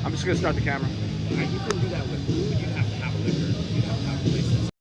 I'm just gonna start the camera. You can do that with food. You have to have a liquor. You have to have a license.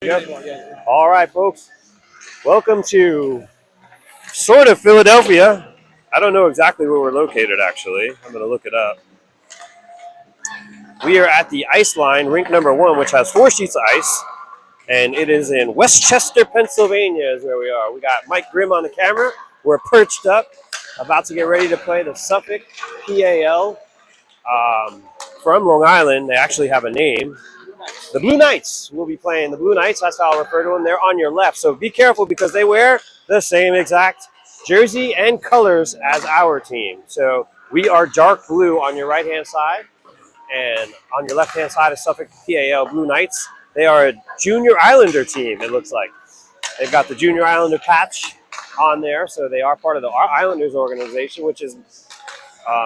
Yep. All right, folks. Welcome to sort of Philadelphia. I don't know exactly where we're located, actually. I'm going to look it up. We are at the ice line, rink number 1, which has 4 sheets of ice, and it is in Westchester, Pennsylvania is where we are. We got Mike Grimm on the camera. We're perched up, about to get ready to play the Suffolk PAL from Long Island. They actually have a name. The Blue Knights will be playing. The Blue Knights, that's how I'll refer to them. They're on your left. So be careful because they wear the same exact jersey and colors as our team. So we are dark blue on your right-hand side. And on your left-hand side is Suffolk PAL Blue Knights. They are a junior Islander team, it looks like. They've got the junior Islander patch on there. So they are part of the Islanders organization, which is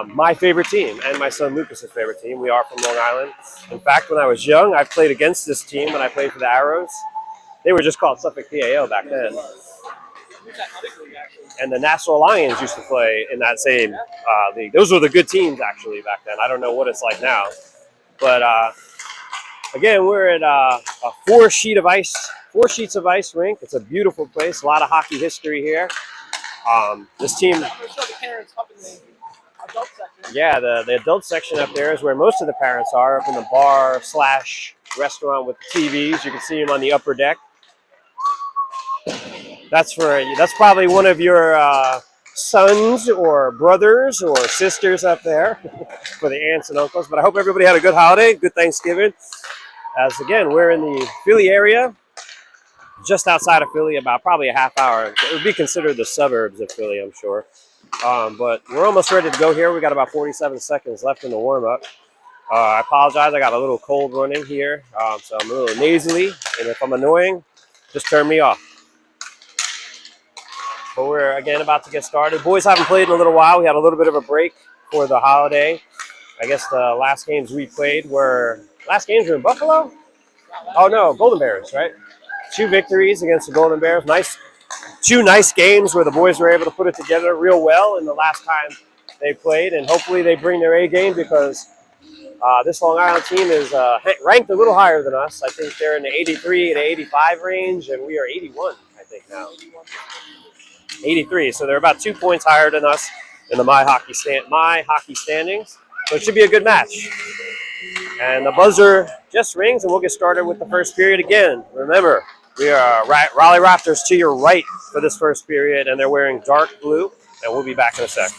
my favorite team and my son Lucas's favorite team. We are from Long Island. In fact, when I was young, I played against this team when I played for the Arrows. They were just called Suffolk PAO back then. And the Nassau Lions used to play in that same league. Those were the good teams, actually, back then. I don't know what it's like now. But again, we're at a 4 sheets of ice rink. It's a beautiful place. A lot of hockey history here. This team, Yeah, the adult section up there is where most of the parents are, up in the bar slash restaurant with the TVs. You can see them on the upper deck. That's probably one of your sons or brothers or sisters up there for the aunts and uncles. But I hope everybody had a good holiday, good Thanksgiving. As again, we're in the Philly area, just outside of Philly, about probably a half hour. It would be considered the suburbs of Philly, I'm sure. But we're almost ready to go here. We got about 47 seconds left in the warm-up. I apologize. I got a little cold running here, so I'm a little nasally. And if I'm annoying, just turn me off. But we're, again, about to get started. Boys haven't played in a little while. We had a little bit of a break for the holiday. I guess the last games we played were... Last games were in Buffalo? Oh, no, Golden Bears, right? 2 victories against the Golden Bears. Two nice games where the boys were able to put it together real well in the last time they played. And hopefully they bring their A game because this Long Island team is ranked a little higher than us. I think they're in the 83 to 85 range, and we are 81, I think, now. 83, so they're about 2 points higher than us in the My Hockey standings. So it should be a good match. And the buzzer just rings, and we'll get started with the first period again. Remember, we are Raleigh Raptors to your right for this first period, and they're wearing dark blue, and we'll be back in a sec.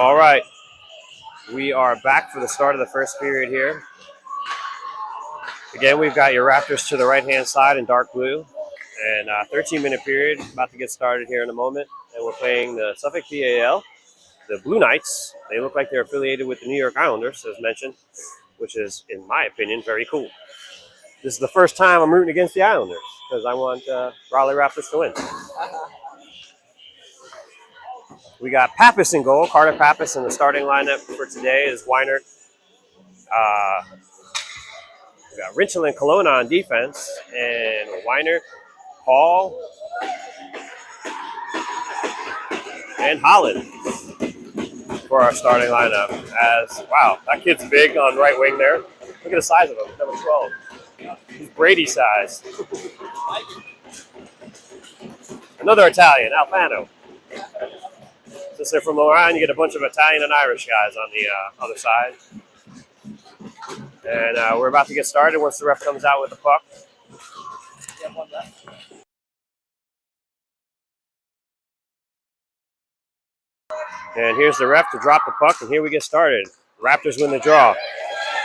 All right, we are back for the start of the first period here. Again, we've got your Raptors to the right-hand side in dark blue. And 13-minute period, about to get started here in a moment. And we're playing the Suffolk PAL, the Blue Knights. They look like they're affiliated with the New York Islanders, as mentioned, which is, in my opinion, very cool. This is the first time I'm rooting against the Islanders because I want Raleigh Raptors to win. We got Pappas in goal, Carter Pappas, and the starting lineup for today is Weinert. We got Rinchel and Colonna on defense, and Weinert, Hall, and Holland for our starting lineup. Wow, that kid's big on right wing there. Look at the size of him, number 12. He's Brady size. Another Italian, Alfano. Since they're from Long Island, you get a bunch of Italian and Irish guys on the other side. And we're about to get started once the ref comes out with the puck. And here's the ref to drop the puck, and here we get started. Raptors win the draw.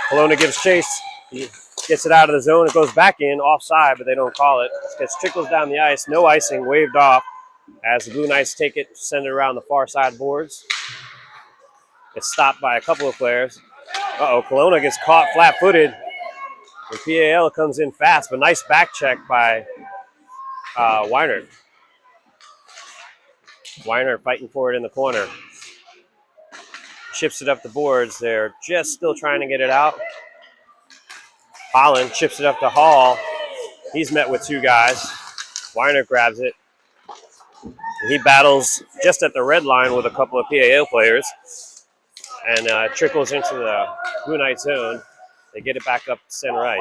Colonna gives chase. He gets it out of the zone. It goes back in, offside, but they don't call it. It trickles down the ice. No icing, waved off as the Blue Knights take it, send it around the far side boards. It's stopped by a couple of players. Colonna gets caught flat-footed. The PAL comes in fast, but nice back check by Weinert. Weinert fighting for it in the corner. Chips it up the boards. They're just still trying to get it out. Holland chips it up to Hall. He's met with 2 guys. Weinert grabs it. He battles just at the red line with a couple of PAL players and trickles into the Blue Knight zone. They get it back up to center ice.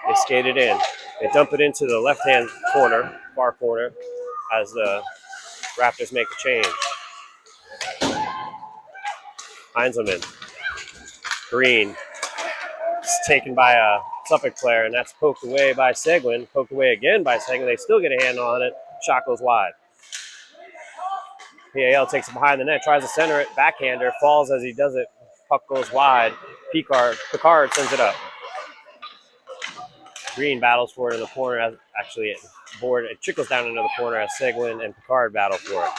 They skate it in. They dump it into the left-hand corner, far corner, as the Raptors make a change. Heinzelman. Green. It's taken by a Suffolk player, and that's poked away by Seguin. Poked away again by Seguin. They still get a hand on it. Shot goes wide. PAL takes it behind the net, tries to center it. Backhander falls as he does it. Puck goes wide. Picard sends it up. Green battles for it in the corner. Actually, it trickles down into the corner as Seguin and Picard battle for it.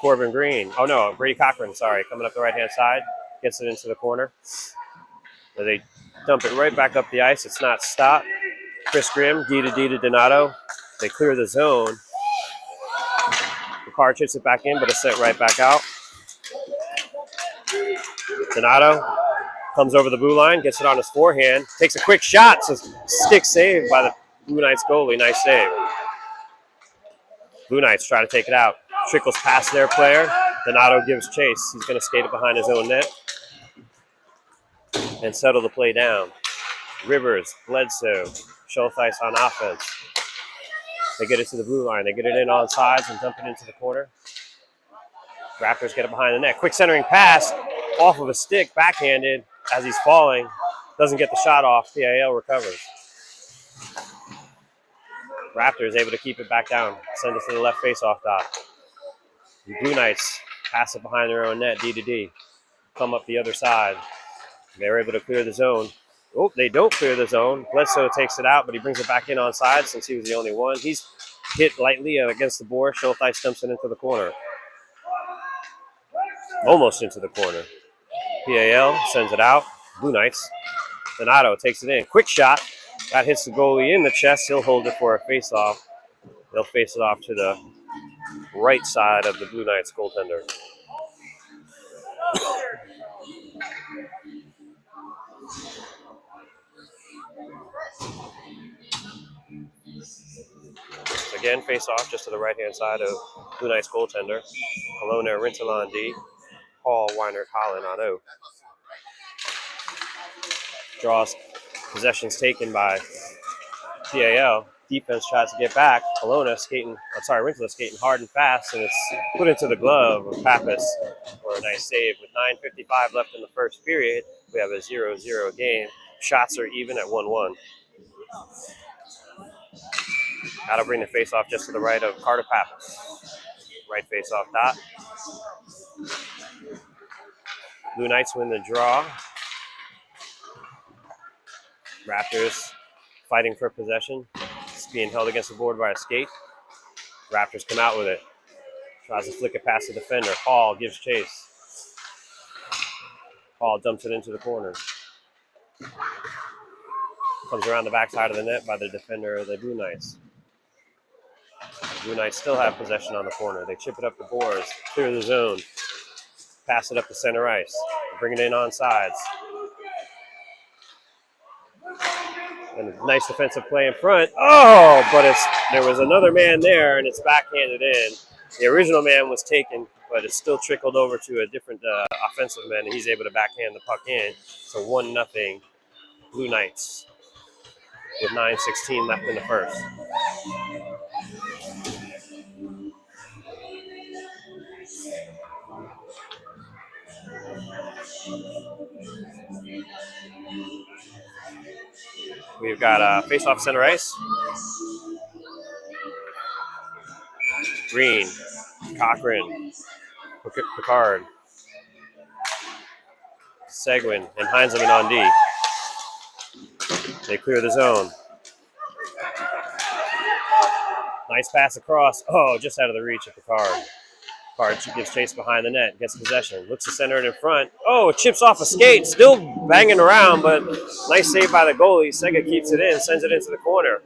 Corbin Green. Oh no, Brady Cochran, sorry. Coming up the right-hand side. Gets it into the corner. So they dump it right back up the ice. It's not stopped. Chris Grimm, D to Donato. They clear the zone. Picard chips it back in, but it's sent right back out. Donato comes over the blue line, gets it on his forehand, takes a quick shot. So stick save by the Blue Knights goalie. Nice save. Blue Knights try to take it out. Trickles past their player. Donato gives chase. He's going to skate it behind his own net and settle the play down. Rivers, Bledsoe, Schultheis on offense. They get it to the blue line. They get it in on sides and dump it into the corner. Raptors get it behind the net. Quick centering pass off of a stick, backhanded as he's falling. Doesn't get the shot off. PAL recovers. Raptors able to keep it back down. Send it to the left face-off dot. The Blue Knights pass it behind their own net, D to D. Come up the other side. They're able to clear the zone. Oh, they don't clear the zone. Bledsoe takes it out, but he brings it back in on side since he was the only one. He's hit lightly against the board. Schultheis dumps it into the corner. Almost into the corner. PAL sends it out. Blue Knights. Donato takes it in. Quick shot. That hits the goalie in the chest. He'll hold it for a face-off. They'll face it off to the right side of the Blue Knights goaltender. Again, face-off just to the right-hand side of Blue Knights goaltender. Kelowna Rintalan D. Paul Weinert Holland on O. Draws. Possessions taken by PAL. Defense tries to get back. Rintalan skating hard and fast, and it's put into the glove of Pappas for a nice save. With 9:55 left in the first period, we have a 0-0 game. Shots are even at 1-1. That'll bring the face-off just to the right of Carter Pappas. Right face-off dot. Blue Knights win the draw. Raptors fighting for possession. It's being held against the board by a skate. Raptors come out with it. Tries to flick it past the defender. Hall gives chase. Hall dumps it into the corner. Comes around the backside of the net by the defender of the Blue Knights. Blue Knights still have possession on the corner. They chip it up the boards, clear the zone, pass it up the center ice, bring it in on sides. And a nice defensive play in front. Oh, but there was another man there, and it's backhanded in. The original man was taken, but it's still trickled over to a different offensive man, and he's able to backhand the puck in. So 1-0 Blue Knights with 9:16 left in the first. We've got face-off center ice. Green, Cochran, Picard, Seguin, and Heinzelman on D. They clear the zone. Nice pass across. Oh, just out of the reach of Picard. Picard gives chase behind the net, gets possession, looks to center it in front. Oh, it chips off a skate, still banging around, but nice save by the goalie. Sega keeps it in, sends it into the corner.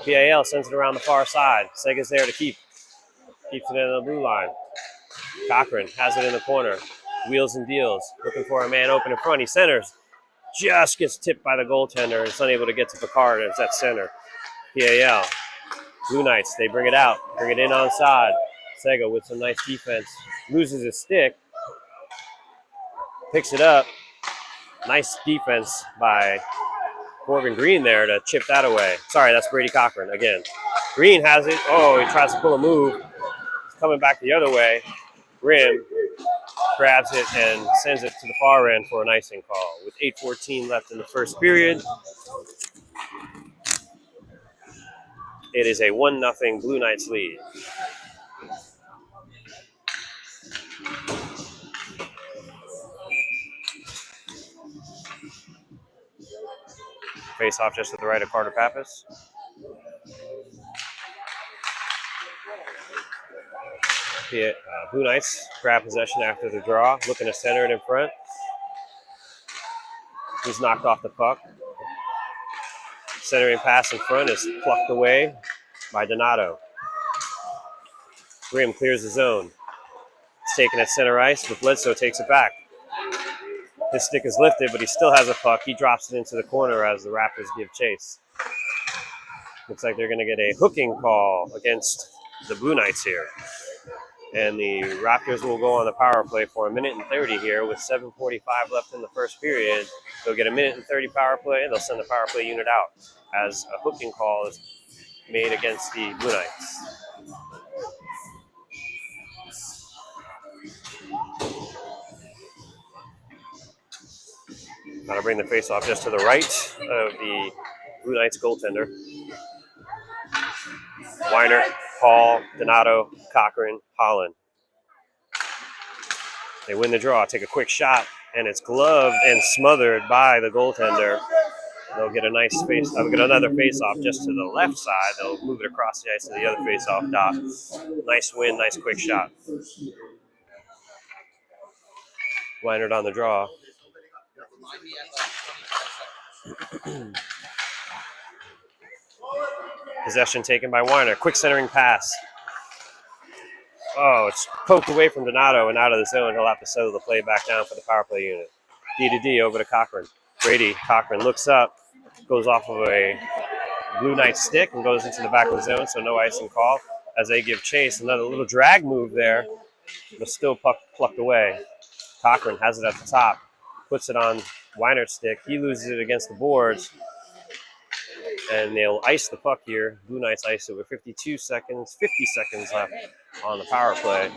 PAL sends it around the far side. Sega's there to keeps it in the blue line. Cochran has it in the corner. Wheels and deals, looking for a man open in front. He centers. Just gets tipped by the goaltender. It's unable to get to Picard. It's at center. PAL. Blue Knights, they bring it out. Bring it in on side. Sega with some nice defense. Loses his stick. Picks it up. Nice defense by Corbin Green there to chip that away. Sorry, that's Brady Cochran again. Green has it. Oh, he tries to pull a move. He's coming back the other way. Grimm grabs it and sends it to the far end for an icing call. With 8:14 left in the first period, it is a 1-0 Blue Knights lead. Face off just to the right of Carter Pappas. Blue Knights grab possession after the draw, looking to center it in front. He's knocked off the puck. Centering pass in front is plucked away by Donato. Grimm clears the zone. It's taken at center ice, but Bledsoe takes it back. His stick is lifted, but he still has a puck. He drops it into the corner as the Raptors give chase. Looks like they're going to get a hooking call against the Blue Knights here. And the Raptors will go on the power play for 1:30 here with 7:45 left in the first period. They'll get 1:30 power play. They'll send the power play unit out as a hooking call is made against the Blue Knights. Got to bring the face-off just to the right of the Blue Knights goaltender. Weiner, Hall, Donato, Cochran, Holland. They win the draw, take a quick shot, and it's gloved and smothered by the goaltender. They'll get a nice get another face-off just to the left side. They'll move it across the ice to the other face-off dot. Nice win, nice quick shot. Weiner on the draw. Possession taken by Weiner. Quick centering pass. Oh, it's poked away from Donato and out of the zone. He'll have to settle the play back down for the power play unit. D to D over to Cochran. Brady, Cochran looks up, goes off of a Blue Knight stick and goes into the back of the zone, so no icing call as they give chase. Another little drag move there, but still plucked away. Cochran has it at the top, puts it on Weiner's stick. He loses it against the boards, and they'll ice the puck here. Blue Knights ice it with 50 seconds left on the power play.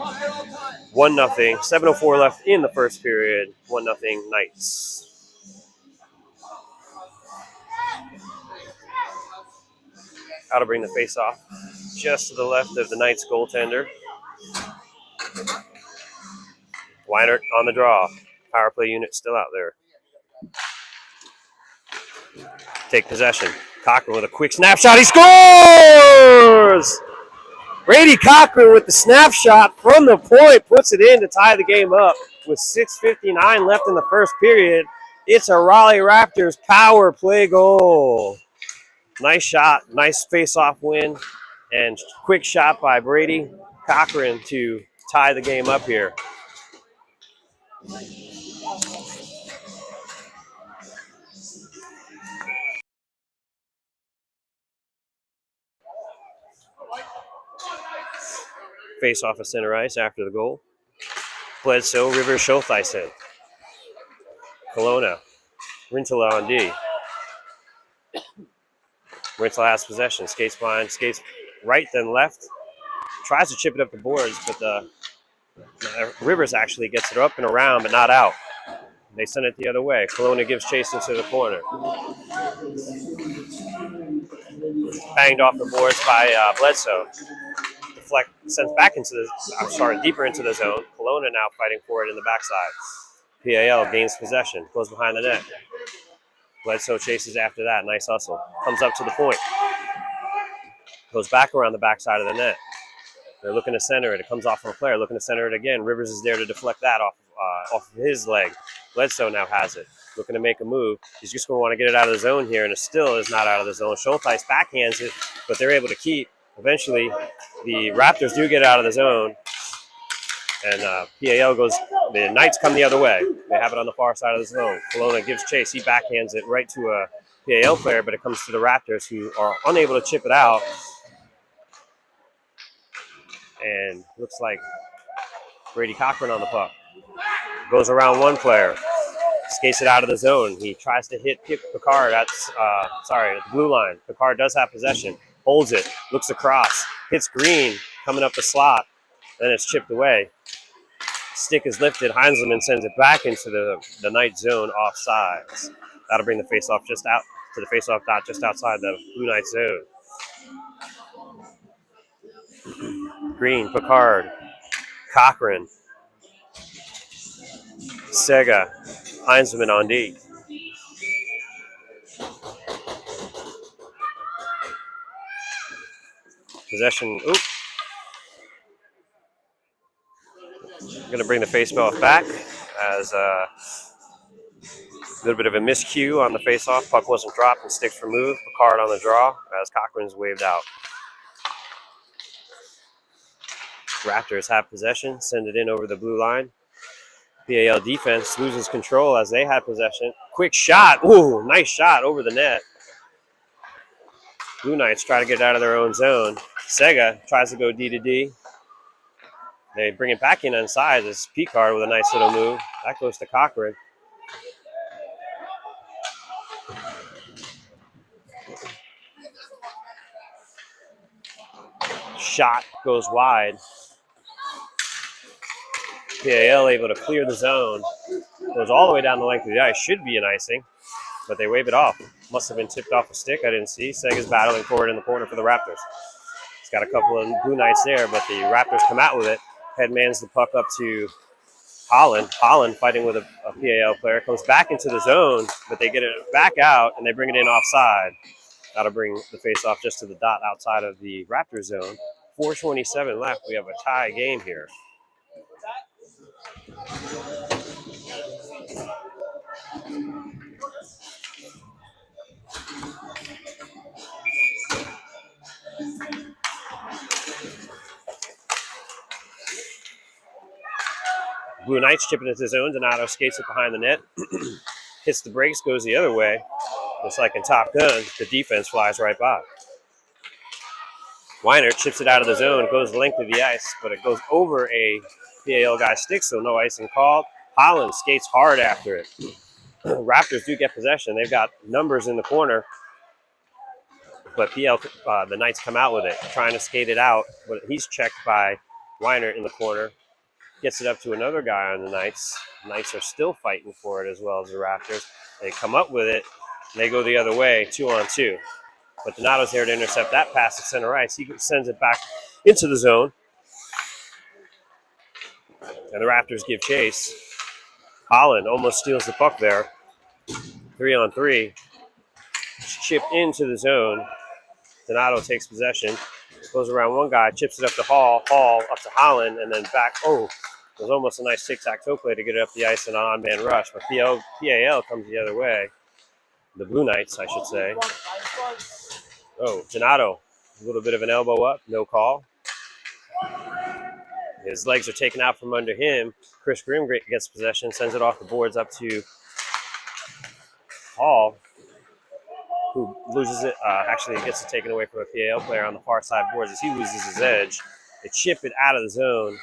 1-0, 7:04 left in the first period. 1-0 Knights. How to bring the face off just to the left of the Knights goaltender. Weiner on the draw. Power play unit still out there. Take possession. Cochran with a quick snapshot. He scores! Brady Cochran with the snapshot from the point puts it in to tie the game up with 6:59 left in the first period. It's a Raleigh Raptors power play goal. Nice shot, nice face-off win, and quick shot by Brady Cochran to tie the game up here. Face off of center ice after the goal. Bledsoe, Rivers, Schultheisen. Kelowna, Rintala on D. Rintala has possession, skates behind, skates right then left. Tries to chip it up the boards, but the Rivers actually gets it up and around, but not out. They send it the other way. Kelowna gives chase into the corner. Banged off the boards by Bledsoe. Sent back into deeper into the zone. Kelowna now fighting for it in the backside. PAL gains possession, goes behind the net. Bledsoe chases after that. Nice hustle. Comes up to the point. Goes back around the backside of the net. They're looking to center it. It comes off from a player. Looking to center it again. Rivers is there to deflect that off of his leg. Bledsoe now has it. Looking to make a move. He's just going to want to get it out of the zone here, and it still is not out of the zone. Schultheis backhands it, but they're able to keep. Eventually, the Raptors do get out of the zone, and PAL goes. The Knights come the other way. They have it on the far side of the zone. Kelowna gives chase. He backhands it right to a PAL player, but it comes to the Raptors, who are unable to chip it out. And looks like Brady Cochran on the puck. Goes around one player. Skates it out of the zone. He tries to hit Picard at the blue line. Picard does have possession. Holds it. Looks across. Hits Green coming up the slot. Then it's chipped away. Stick is lifted. Heinzelman sends it back into the Knight zone offsides. That'll bring the face-off just out to the face-off dot just outside the Blue Knight zone. Green, Picard, Cochran, Sega, Heinzelman on D. Possession, going to bring the face-off back as a little bit of a miscue on the face-off. Puck wasn't dropped and sticks removed. Picard on the draw as Cochran's waved out. Raptors have possession, send it in over the blue line. PAL defense loses control as they had possession. Quick shot. Ooh, nice shot over the net. Blue Knights try to get out of their own zone. Sega tries to go D to D. They bring it back in inside. This Picard with a nice little move. That goes to Cochran. Shot goes wide. PAL able to clear the zone. Goes all the way down the length of the ice. Should be an icing, but they wave it off. Must have been tipped off a stick. I didn't see. Sega's battling forward in the corner for the Raptors. He's got a couple of Blue Knights there, but the Raptors come out with it. Headmans the puck up to Holland. Holland fighting with a PAL player. Comes back into the zone, but they get it back out, and they bring it in offside. That'll bring the face-off just to the dot outside of the Raptor zone. 4:27 left. We have a tie game here. Blue Knights chipping into the zone. Donato skates it behind the net. Hits the brakes, goes the other way. Just like in Top Gun, the defense flies right by. Weiner chips it out of the zone, goes the length of the ice, but it goes over a PAL guy's stick, so no icing called. Holland skates hard after it. Raptors do get possession. They've got numbers in the corner, but the Knights come out with it, trying to skate it out, but he's checked by Weiner in the corner. Gets it up to another guy on the Knights. Knights are still fighting for it as well as the Raptors. They come up with it. They go the other way, 2-on-2. But Donato's there to intercept that pass to center ice. He sends it back into the zone. And the Raptors give chase. Holland almost steals the puck there. 3-on-3. Chip into the zone. Donato takes possession. Goes around one guy, chips it up to Hall. Hall up to Holland, and then back. Oh, it was almost a nice tic-tac-toe play to get it up the ice and an on-man rush. But PAL comes the other way. The Blue Knights, I should say. Oh, Donato, a little bit of an elbow up, no call. His legs are taken out from under him. Chris Grimm gets possession, sends it off the boards up to Hall, who loses it. Actually, gets it taken away from a PAL player on the far side boards as he loses his edge. They chip it out of the zone.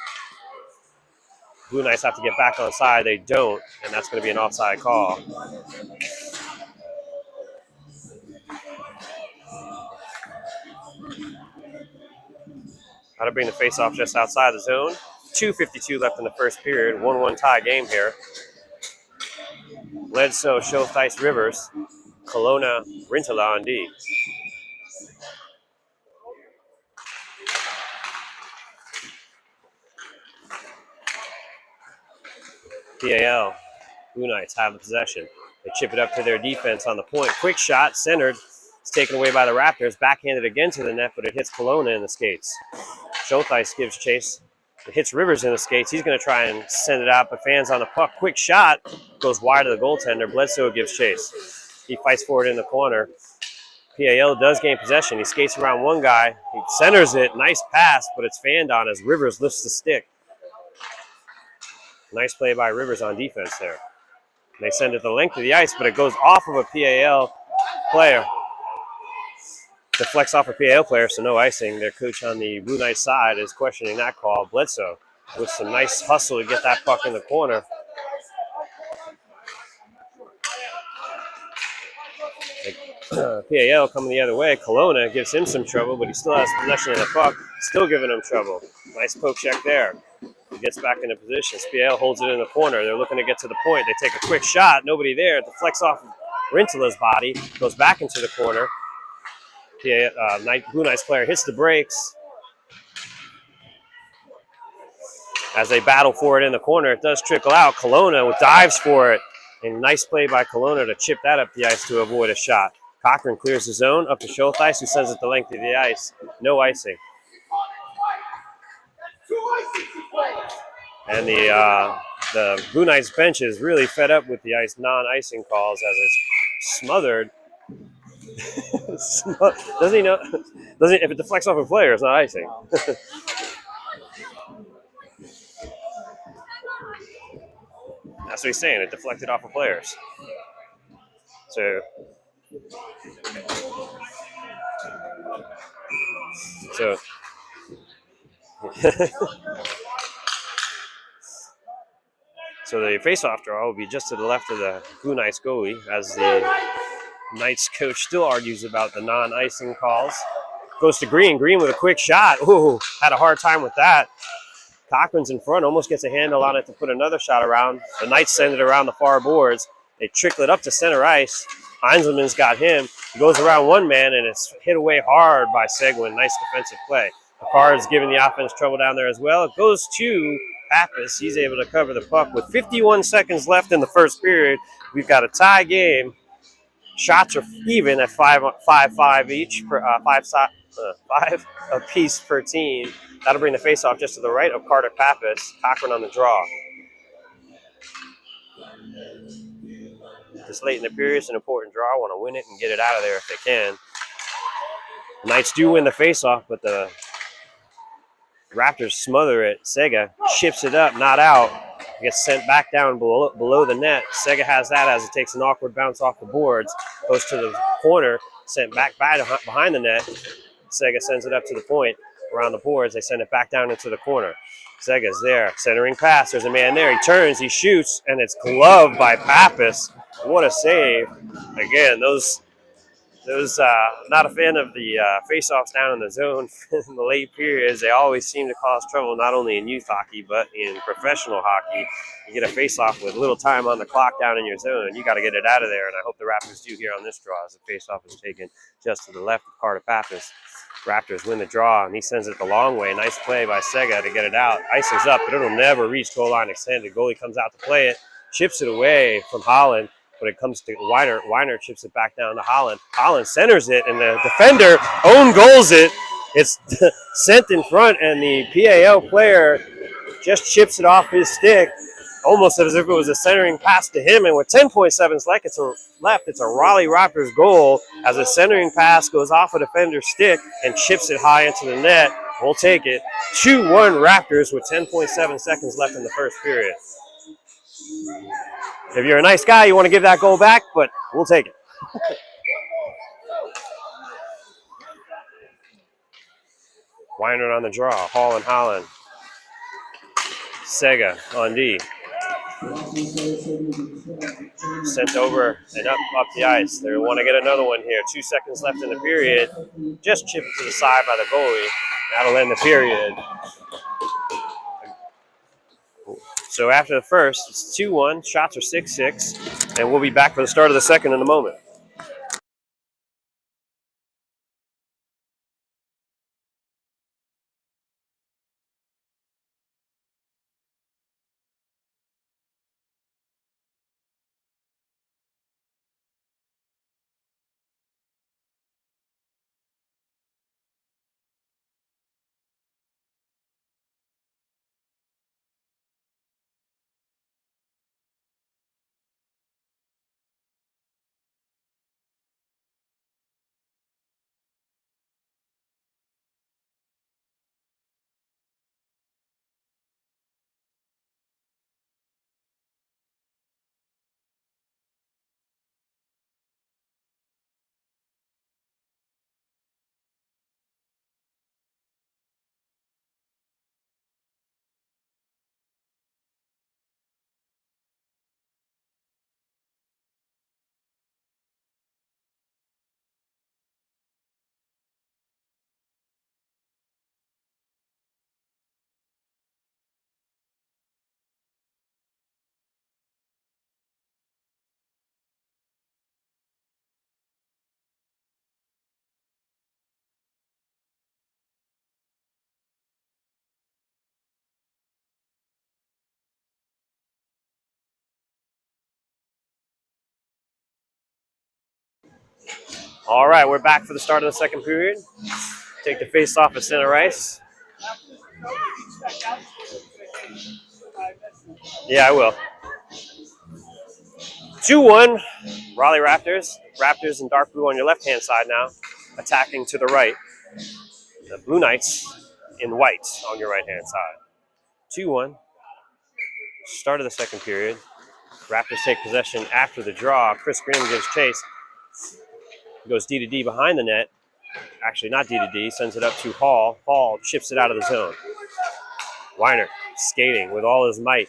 Blue Knights have to get back on side. They don't, and that's going to be an offside call. How to bring the face-off just outside the zone. 2:52 left in the first period. 1-1 tie game here. Bledsoe, Showthice, Rivers, Kelowna, Rintala on D. PAL, Blue Knights have the possession. They chip it up to their defense on the point. Quick shot, centered. It's taken away by the Raptors. Backhanded again to the net, but it hits Kelowna in the skates. Showthice gives chase. It hits Rivers in the skates. He's going to try and send it out, but fans on the puck. Quick shot goes wide of the goaltender. Bledsoe gives chase. He fights for it in the corner. PAL does gain possession. He skates around one guy. He centers it. Nice pass, but it's fanned on as Rivers lifts the stick. Nice play by Rivers on defense there. They send it the length of the ice, but it goes off of a PAL player. Deflects off a PAL player, so no icing. Their coach on the Blue Knights side is questioning that call. Bledsoe with some nice hustle to get that puck in the corner. PAL coming the other way. Kelowna gives him some trouble, but he still has possession of the puck. Still giving him trouble. Nice poke check there. He gets back into position. Spiel holds it in the corner. They're looking to get to the point. They take a quick shot. Nobody there. It deflects off Rintala's body. Goes back into the corner. Blue Knights player hits the brakes. As they battle for it in the corner, it does trickle out. Kelowna dives for it. And nice play by Kelowna to chip that up the ice to avoid a shot. Cochran clears the zone up to Schultheis, who sends it the length of the ice. No icing. And the Blue Knights bench is really fed up with the non-icing calls as it's smothered. Doesn't he know? Doesn't if it deflects off a player, it's not icing. That's what he's saying. It deflected off of players. So so the face-off draw will be just to the left of the Blue Knights goalie, as the Knights coach still argues about the non-icing calls. Goes to Green. Green with a quick shot. Ooh, had a hard time with that. Cochran's in front, almost gets a handle on it to put another shot around. The Knights send it around the far boards. They trickle it up to center ice. Heinzelman's got him. He goes around one man, and it's hit away hard by Seguin. Nice defensive play. Picard's giving the offense trouble down there as well. It goes to Pappas. He's able to cover the puck with 51 seconds left in the first period. We've got a tie game. Shots are even at 5-5 each, five apiece per team. That'll bring the faceoff just to the right of Carter Pappas. Cochran on the draw. This late in the period, it's an important draw. I want to win it and get it out of there if they can. Knights do win the faceoff, but the Raptors smother it. Sega chips it up, not out. Gets sent back down below the net. Sega has that as it takes an awkward bounce off the boards. Goes to the corner, sent back behind the net. Sega sends it up to the point around the boards. They send it back down into the corner. Sega's there, centering pass. There's a man there. He turns, he shoots, and it's gloved by Pappas. What a save. Again, those not a fan of the face-offs down in the zone in the late periods. They always seem to cause trouble, not only in youth hockey, but in professional hockey. You get a face-off with little time on the clock down in your zone. You got to get it out of there, and I hope the Raptors do here on this draw as the face-off is taken just to the left of Carter Pappas. Raptors win the draw, and he sends it the long way. Nice play by Sega to get it out. Icing's up, but it'll never reach goal line extended. Goalie comes out to play it, chips it away from Holland. When it comes to Weiner chips it back down to Holland. Holland centers it, and the defender own goals it. It's sent in front, and the PAO player just chips it off his stick, almost as if it was a centering pass to him. And with 10.7 seconds left, it's a Raleigh Raptors goal as a centering pass goes off a defender's stick and chips it high into the net. We'll take it. 2-1 Raptors with 10.7 seconds left in the first period. If you're a nice guy, you want to give that goal back, but we'll take it. Weiner on the draw. Hall and Holland. Sega on D. Sent over and up the ice. They want to get another one here. 2 seconds left in the period. Just chip it to the side by the goalie. That'll end the period. So after the first, it's 2-1. Shots are 6-6. And we'll be back for the start of the second in a moment. All right, we're back for the start of the second period. Take the face off at center ice. Yeah, I will. 2-1, Raleigh Raptors. Raptors in dark blue on your left-hand side now, attacking to the right. The Blue Knights in white on your right-hand side. 2-1, start of the second period. Raptors take possession after the draw. Chris Grimm gives chase. Goes D to D behind the net. Actually, not D to D. Sends it up to Hall. Hall chips it out of the zone. Weiner skating with all his might.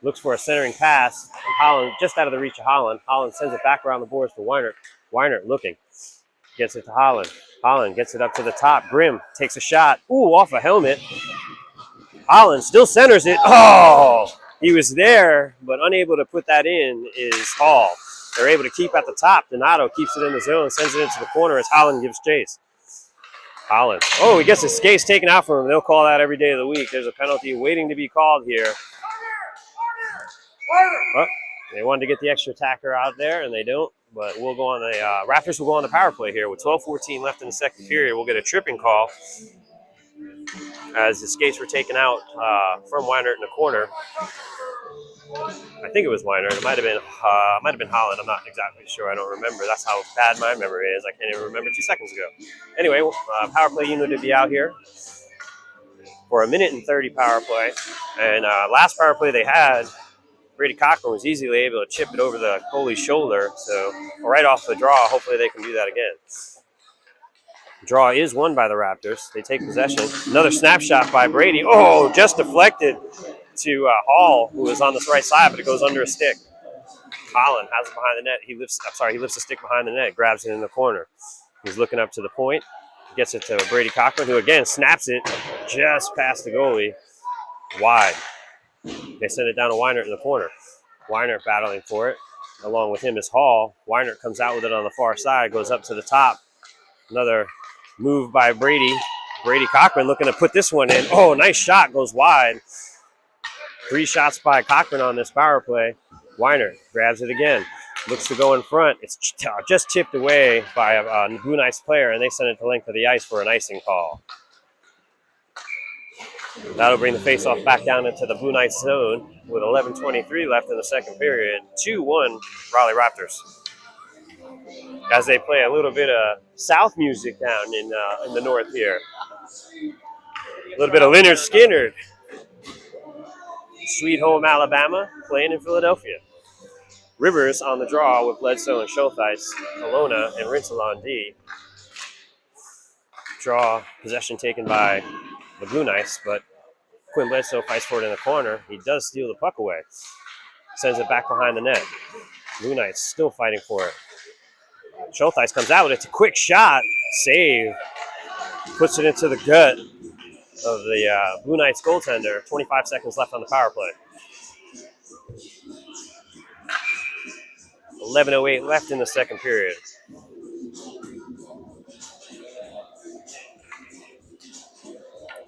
Looks for a centering pass. And Holland just out of the reach of Holland. Holland sends it back around the boards to Weiner. Weiner looking. Gets it to Holland. Holland gets it up to the top. Grimm takes a shot. Ooh, off a helmet. Holland still centers it. Oh! He was there, but unable to put that in is Hall. They're able to keep at the top. Donato keeps it in the zone, sends it into the corner as Holland gives chase. Holland. Oh, he gets his skates taken out from him. They'll call that every day of the week. There's a penalty waiting to be called here. Well, they wanted to get the extra attacker out there, and they don't. But we'll go on the Raptors will go on the power play here with 12:14 left in the second period. We'll get a tripping call as the skates were taken out from Weinert in the corner. I think it was Weiner. It might have been Holland. I'm not exactly sure. I don't remember. That's how bad my memory is. I can't even remember 2 seconds ago. Anyway, power play unit to be out here for a minute and 30 power play. And last power play they had, Brady Cochran was easily able to chip it over the goalie's shoulder. So right off the draw, hopefully they can do that again. Draw is won by the Raptors. They take possession. Another snapshot by Brady. Oh, just deflected to Hall, who is on this right side, but it goes under a stick. Holland has it behind the net. He lifts the stick behind the net, grabs it in the corner. He's looking up to the point, gets it to Brady Cochran, who again snaps it just past the goalie, wide. They send it down to Weiner in the corner. Weiner battling for it. Along with him is Hall. Weiner comes out with it on the far side, goes up to the top. Another move by Brady. Brady Cochran looking to put this one in. Oh, nice shot, goes wide. 3 shots by Cochran on this power play. Weiner grabs it again. Looks to go in front. It's just tipped away by a Blue Knights player, and they send it to length of the ice for an icing call. That'll bring the faceoff back down into the Blue Knights zone with 11:23 left in the second period. 2-1 Raleigh Raptors. As they play a little bit of South music down in the north here. A little bit of Lynyrd Skynyrd. Sweet Home Alabama, playing in Philadelphia. Rivers on the draw with Bledsoe and Schultheis, Kelowna and Rinsel on D. Draw, possession taken by the Blue Knights, but Quinn Bledsoe fights for it in the corner. He does steal the puck away. Sends it back behind the net. Blue Knights still fighting for it. Schultheis comes out with it. It's a quick shot. Save. Puts it into the gut of the Blue Knights goaltender. 25 seconds left on the power play. 11:08 left in the second period.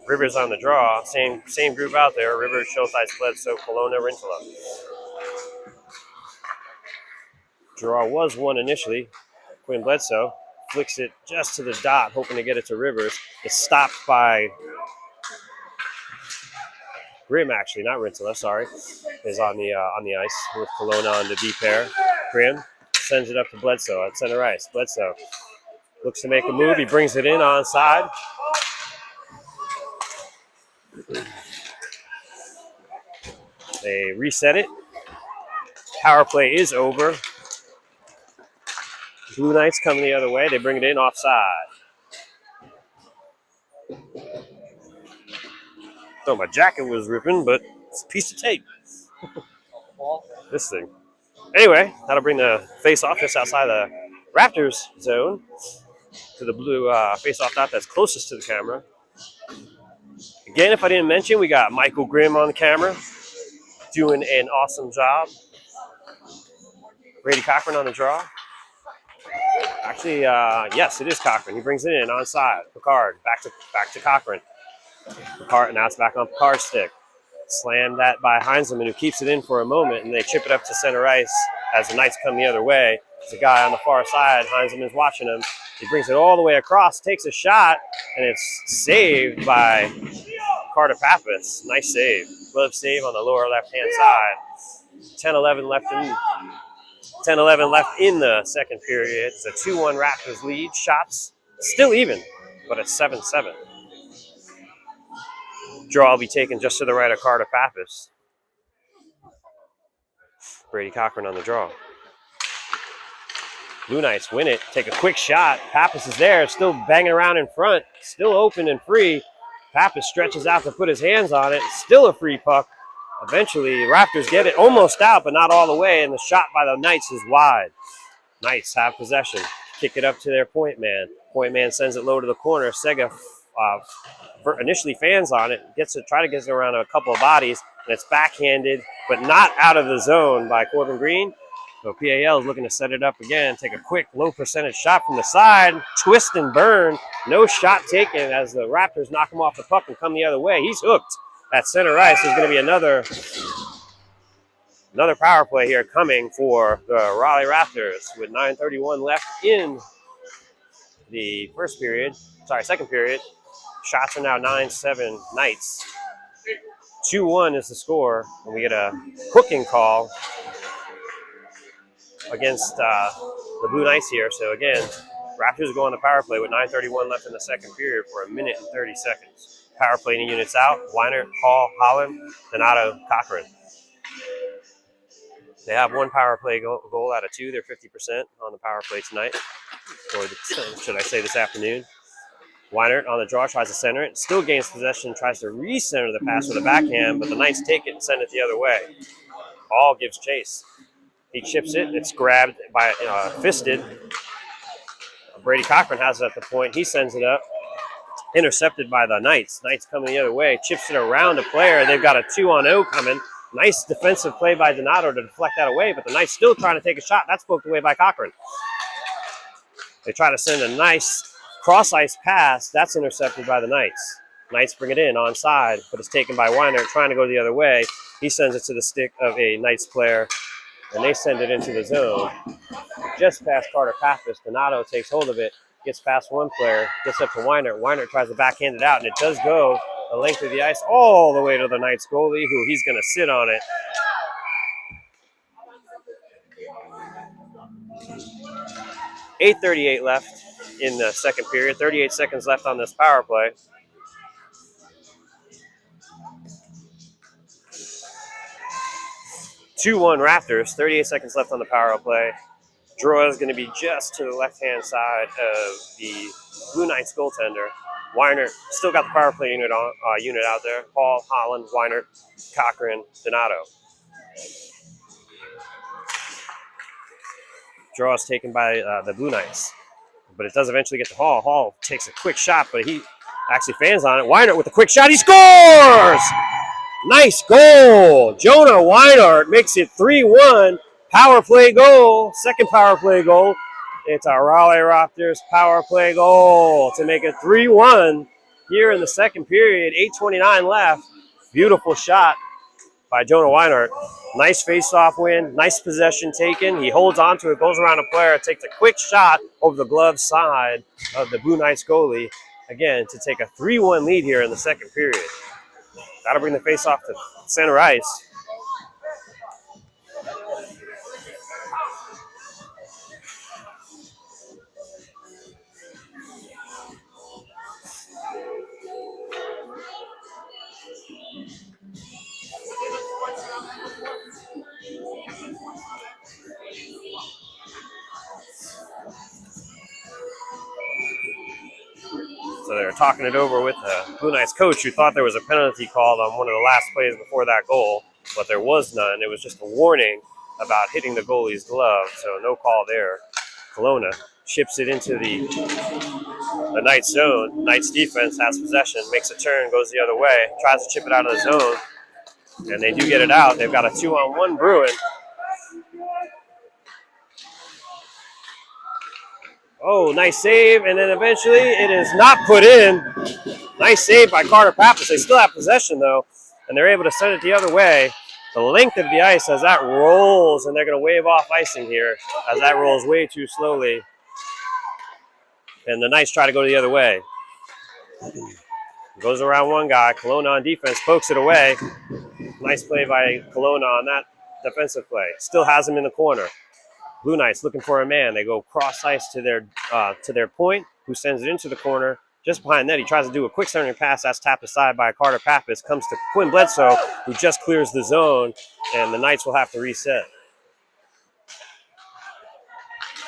Rivers on the draw. Same group out there. Rivers, Schultheis, Bledsoe, Kelowna, Rinsela. Draw was won initially. Quinn Bledsoe flicks it just to the dot, hoping to get it to Rivers. It's stopped by Grimm, actually, not Rinsela, sorry, is on the ice with Kelowna on the D pair. Grimm sends it up to Bledsoe at center ice. Bledsoe looks to make a move. He brings it in onside. They reset it. Power play is over. Blue Knights coming the other way. They bring it in offside. Thought my jacket was ripping, but it's a piece of tape. This thing. Anyway, that'll bring the face-off just outside the Raptors zone to the blue face-off dot that's closest to the camera. Again, if I didn't mention, we got Michael Grimm on the camera doing an awesome job. Brady Cochran on the draw. Actually, yes, it is Cochran. He brings it in onside. Picard back to Cochran. Picard, now it's back on Picard's stick. Slammed that by Heinzelman, who keeps it in for a moment, and they chip it up to center ice as the Knights come the other way. There's a guy on the far side. Heinzelman is watching him. He brings it all the way across, takes a shot, and it's saved by Carter Pappas. Nice save. Glove save on the lower left-hand side. 10-11 left in the second period. It's a 2-1 Raptors lead. Shots still even, but it's 7-7. Draw will be taken just to the right of Carter Pappas. Brady Cochran on the draw. Blue Knights win it. Take a quick shot. Pappas is there, still banging around in front, still open and free. Pappas stretches out to put his hands on it. Still a free puck. Eventually, Raptors get it almost out, but not all the way, and the shot by the Knights is wide. Knights have possession. Kick it up to their point man. Point man sends it low to the corner. Sega initially fans on it, try to get it around a couple of bodies, and it's backhanded, but not out of the zone by Corbin Green. So PAL is looking to set it up again, take a quick low percentage shot from the side, twist and burn. No shot taken as the Raptors knock him off the puck and come the other way. He's hooked at center ice. There's going to be another power play here coming for the Raleigh Raptors with 9:31 left in the second period. Shots are now 9-7 Knights. 2-1 is the score, and we get a hooking call against the Blue Knights here. So again, Raptors go on the power play with 9:31 left in the second period for 1 minute and 30 seconds. Power play units out. Weiner, Hall, Holland, Donato, Cochran. They have one power play goal out of 2. They're 50% on the power play tonight, or should I say this afternoon. Weiner on the draw, tries to center it. Still gains possession, tries to re-center the pass with a backhand, but the Knights take it and send it the other way. Hall gives chase. He chips it. It's grabbed by fisted. Brady Cochran has it at the point. He sends it up. Intercepted by the Knights. Knights coming the other way. Chips it around a player. They've got a 2-on-0 coming. Nice defensive play by Donato to deflect that away, but the Knights still trying to take a shot. That's poked away by Cochran. They try to send a nice cross-ice pass. That's intercepted by the Knights. Knights bring it in onside, but it's taken by Weiner trying to go the other way. He sends it to the stick of a Knights player, and they send it into the zone. Just past Carter Pappas. Donato takes hold of it, gets past one player, gets up to Weiner. Weiner tries to backhand it out, and it does go the length of the ice all the way to the Knights goalie, who he's going to sit on it. .838 left in the second period. 38 seconds left on this power play. .2-1 Raptors. 38 seconds left on the power play. Draw is going to be just to the left-hand side of the Blue Knights goaltender. Weiner still got the power play unit out there. Paul, Holland, Weiner, Cochran, Donato. Draw is taken by the Blue Knights, but it does eventually get to Hall. Hall takes a quick shot, but he actually fans on it. Weiner with a quick shot. He scores! Nice goal. Jonah Weinert makes it 3-1. Power play goal. Second power play goal. It's a Raleigh Raptors power play goal to make it 3-1 here in the second period. 8:29 left. Beautiful shot by Jonah Weinert. Nice face-off win. Nice possession taken. He holds on to it, goes around a player, takes a quick shot over the glove side of the Blue Knights goalie, again, to take a 3-1 lead here in the second period. Got to bring the face-off to center ice. So they were talking it over with the Blue Knights coach, who thought there was a penalty called on one of the last plays before that goal, but there was none. It was just a warning about hitting the goalie's glove, so no call there. Kelowna chips it into the Knights zone. Knights defense has possession, makes a turn, goes the other way, tries to chip it out of the zone, and they do get it out. They've got a 2-on-1 brewing. Oh, nice save, and then eventually it is not put in. Nice save by Carter Pappas. They still have possession, though, and they're able to send it the other way. the length of the ice as that rolls, and they're going to wave off icing here as that rolls way too slowly. And the Knights try to go the other way. Goes around one guy. Kelowna on defense pokes it away. Nice play by Kelowna on that defensive play. Still has him in the corner. Blue Knights looking for a man. They go cross ice to their point, who sends it into the corner. Just behind that, he tries to do a quick centering pass. That's tapped aside by Carter Pappas. Comes to Quinn Bledsoe, who just clears the zone, and the Knights will have to reset.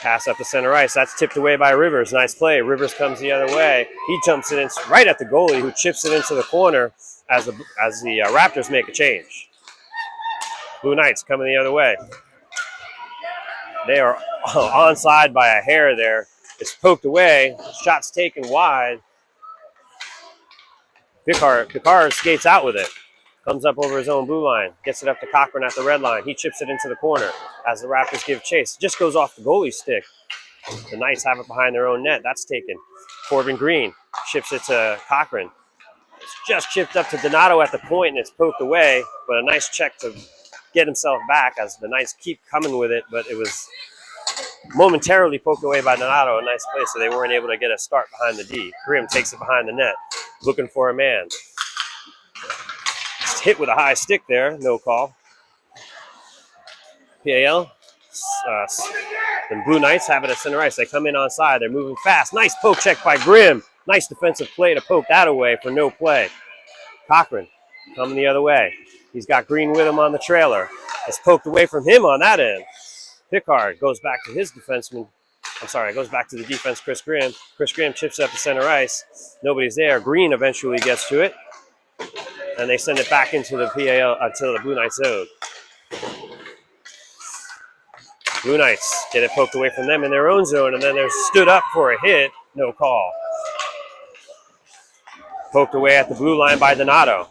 Pass up the center ice. That's tipped away by Rivers. Nice play. Rivers comes the other way. He jumps it in right at the goalie, who chips it into the corner as the Raptors make a change. Blue Knights coming the other way. They are onside by a hair there. It's poked away. Shot's taken wide. Picard skates out with it. Comes up over his own blue line. Gets it up to Cochran at the red line. He chips it into the corner as the Raptors give chase. Just goes off the goalie's stick. The Knights have it behind their own net. That's taken. Corbin Green chips it to Cochran. It's just chipped up to Donato at the point, and it's poked away. But a nice check to get himself back as the Knights keep coming with it. But it was momentarily poked away by Donato. A nice play, so they weren't able to get a start behind the D. Grimm takes it behind the net. Looking for a man. Just hit with a high stick there. No call. PAL. The Blue Knights have it at center ice. They come in onside. They're moving fast. Nice poke check by Grimm. Nice defensive play to poke that away for no play. Cochran coming the other way. He's got Green with him on the trailer. It's poked away from him on that end. Pickard goes back to his defenseman. Goes back to the defense, Chris Grimm. Chris Grimm chips up the center ice. Nobody's there. Green eventually gets to it. And they send it back into the PAL, to the Blue Knights zone. Blue Knights get it poked away from them in their own zone, and then they're stood up for a hit. No call. Poked away at the blue line by Donato.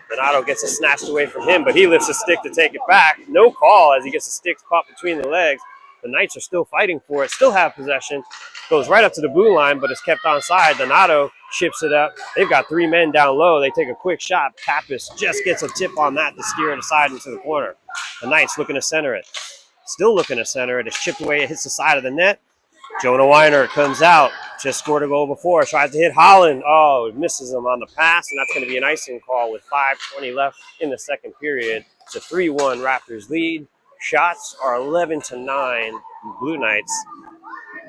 Donato gets it snatched away from him, but he lifts a stick to take it back. No call as he gets the stick caught between the legs. The Knights are still fighting for it, still have possession. Goes right up to the blue line, but it's kept onside. Donato chips it up. They've got three men down low. They take a quick shot. Pappas just gets a tip on that to steer it aside into the corner. The Knights looking to center it. Still looking to center it. It's chipped away. It hits the side of the net. Jonah Weiner comes out. Just scored a goal before. Tries to hit Holland. Oh, it misses him on the pass, and that's going to be an icing call with 5:20 left in the second period. It's a 3-1 Raptors lead. Shots are 11-9 Blue Knights.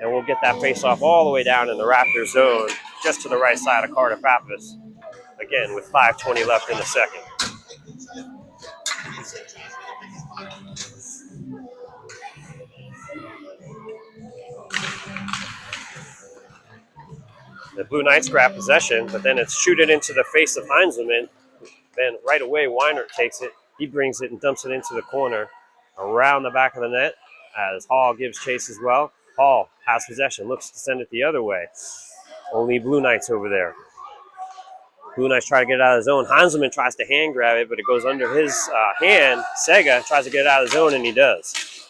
And we'll get that face-off all the way down in the Raptors zone, just to the right side of Carter Pappas. Again, with 5:20 left in the second. The Blue Knights grab possession, but then it's shooted into the face of Heinzelman. Then right away, Weiner takes it. He brings it and dumps it into the corner around the back of the net as Hall gives chase as well. Hall has possession, looks to send it the other way. Only Blue Knights over there. Blue Knights try to get it out of the zone. Heinzelman tries to hand grab it, but it goes under his hand. Sega tries to get it out of the zone, and he does.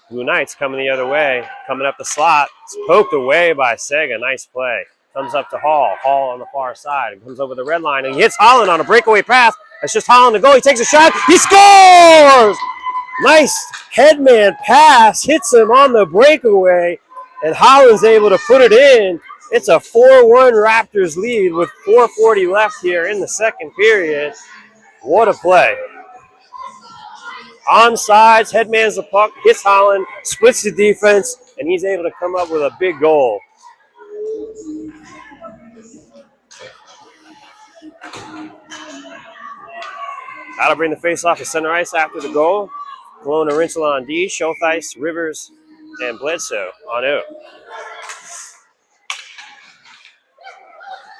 Blue Knights coming the other way, coming up the slot. It's poked away by Sega. Nice play. Comes up to Hall. Hall on the far side. Comes over the red line, and he hits Holland on a breakaway pass. It's just Holland to go. He takes a shot. He scores! Nice headman pass. Hits him on the breakaway, and Holland's able to put it in. It's a 4-1 Raptors lead with 4:40 left here in the second period. What a play. Onsides, headmans the puck, hits Holland, splits the defense, and he's able to come up with a big goal. That'll bring the face-off to center ice after the goal. Kelowna Rinsula on D, Schultheis, Rivers, and Bledsoe on O.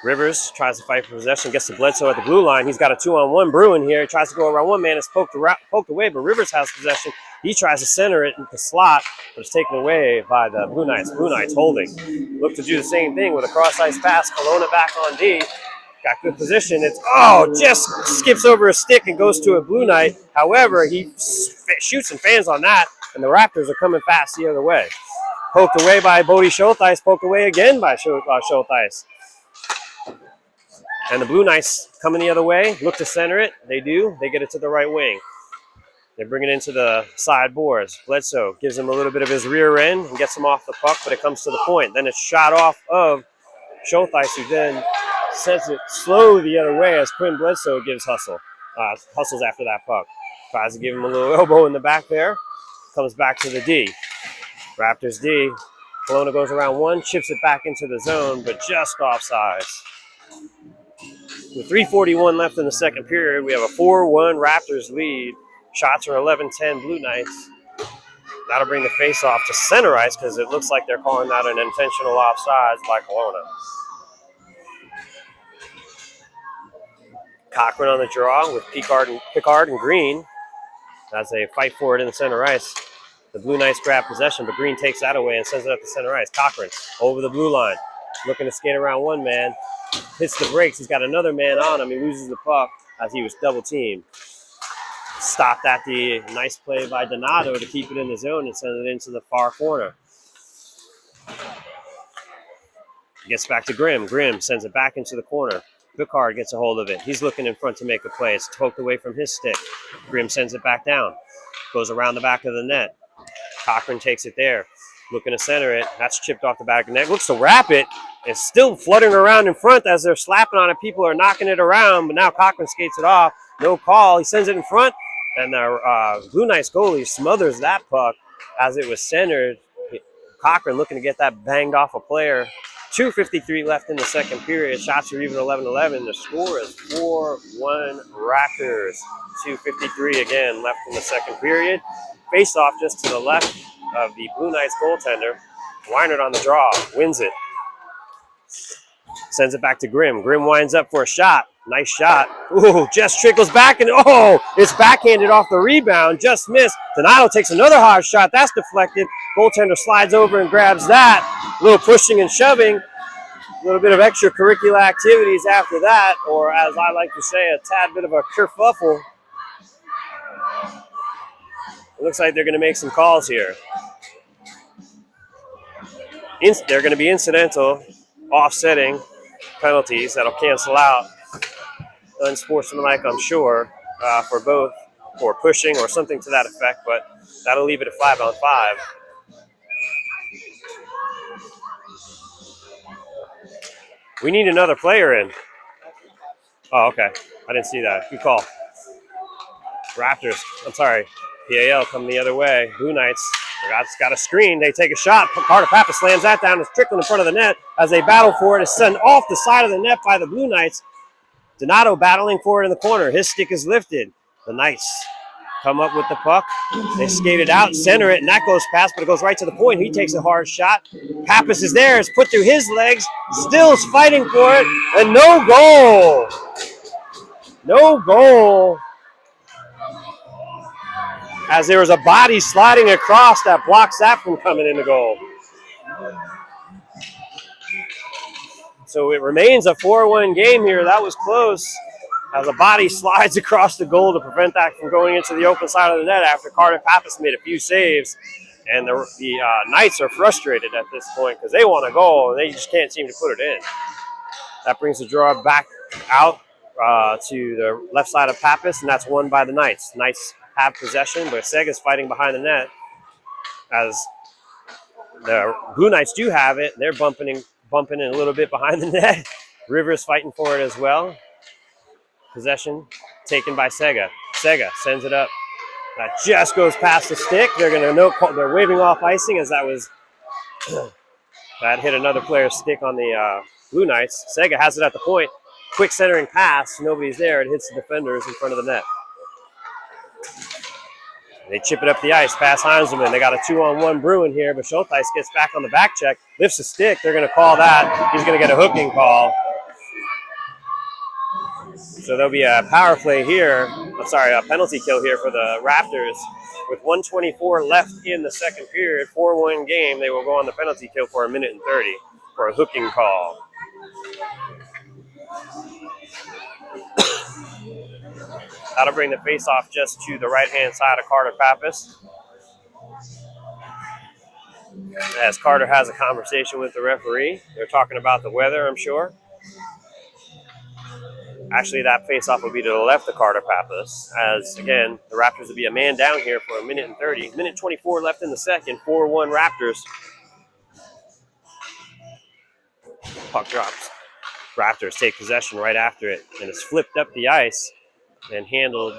Rivers tries to fight for possession, gets to Bledsoe at the blue line. He's got a 2-on-1 brewing here. He tries to go around one man. It's poked away, but Rivers has possession. He tries to center it in the slot, but it's taken away by the Blue Knights. Blue Knights holding. Look to do the same thing with a cross-ice pass. Kelowna back on D. Got good position. It's, just skips over a stick and goes to a Blue Knight. However, he shoots and fans on that, and the Raptors are coming fast the other way. Poked away by Bodie Schultheis. Poked away again by Schultheis. And the Blue Knights coming the other way, look to center it. They do. They get it to the right wing. They bring it into the side boards. Bledsoe gives him a little bit of his rear end and gets him off the puck, but it comes to the point. Then it's shot off of Schultheis, who then sends it slow the other way as Quinn Bledsoe gives hustles after that puck. Tries to give him a little elbow in the back there. Comes back to the D. Raptors D. Kelowna goes around one, chips it back into the zone, but just offsides. With 3:41 left in the second period, we have a 4-1 Raptors lead. Shots are 11-10 Blue Knights. That'll bring the face-off to center ice because it looks like they're calling that an intentional offsides by Kelowna. Cochran on the draw with Picard and Green as they fight for it in the center ice. The Blue Knights grab possession, but Green takes that away and sends it up the center ice. Cochran over the blue line, looking to skate around one man. Hits the brakes. He's got another man on him. He loses the puck as he was double teamed. Stopped at the nice play by Donato to keep it in the zone and send it into the far corner. Gets back to Grimm. Grimm sends it back into the corner. Picard gets a hold of it. He's looking in front to make a play. It's poked away from his stick. Grimm sends it back down. Goes around the back of the net. Cochran takes it there. Looking to center it. That's chipped off the back of the net. Looks to wrap it. It's still fluttering around in front as they're slapping on it. People are knocking it around, but now Cochran skates it off. No call. He sends it in front, and the Blue Knights goalie smothers that puck as it was centered. Cochran looking to get that banged off a player. 2:53 left in the second period. Shots are even 11-11. The score is 4-1 Raptors. 2:53 again left in the second period. Face off just to the left of the Blue Knights goaltender. Weinert on the draw. Wins it. Sends it back to Grimm. Grimm winds up for a shot. Nice shot. Ooh, just trickles back, and it's backhanded off the rebound. Just missed. Donato takes another hard shot. That's deflected. Goaltender slides over and grabs that. A little pushing and shoving. A little bit of extracurricular activities after that, or as I like to say, a tad bit of a kerfuffle. It looks like they're going to make some calls here. They're going to be incidental, offsetting penalties that'll cancel out. Unsportsmanlike, I'm sure, for both, or pushing or something to that effect, but that'll leave it at 5-on-5. We need another player in. Oh, okay. I didn't see that. Good call. Raptors, I'm sorry, PAL coming the other way. Blue Knights, got a screen. They take a shot. Carter Papa slams that down. It's trickling in front of the net as they battle for it. It's sent off the side of the net by the Blue Knights. Donato battling for it in the corner. His stick is lifted. The Knights come up with the puck. They skate it out, center it, and that goes past, but it goes right to the point. He takes a hard shot. Pappas is there. It's put through his legs. Stills fighting for it, and no goal. No goal. As there was a body sliding across that blocks that from coming into goal. So it remains a 4-1 game here. That was close. As a body slides across the goal to prevent that from going into the open side of the net after Carter Pappas made a few saves. And the Knights are frustrated at this point because they want a goal and they just can't seem to put it in. That brings the draw back out to the left side of Pappas, and that's won by the Knights. Knights have possession, but Sega's fighting behind the net as the Blue Knights do have it. They're bumping in a little bit behind the net. Rivers fighting for it as well. Possession taken by Sega. Sega sends it up. That just goes past the stick. They're waving off icing as that was that hit another player's stick on the Blue Knights. Sega has it at the point. Quick centering pass. Nobody's there. It hits the defenders in front of the net. They chip it up the ice, past Heinzelman. They got a 2-on-1 brewing here, but Schultheis gets back on the back check, lifts a stick. They're going to call that. He's going to get a hooking call. So there'll be a power play here. A penalty kill here for the Raptors. With 1:24 left in the second period, 4-1 game, they will go on the penalty kill for 1:30 for a hooking call. That'll bring the face-off just to the right-hand side of Carter Pappas. As Carter has a conversation with the referee. They're talking about the weather, I'm sure. Actually, that face-off will be to the left of Carter Pappas, as, again, the Raptors will be a man down here for a minute and 30. Minute 24 left in the second, 4-1 Raptors. Puck drops. Raptors take possession right after it, and it's flipped up the ice and handled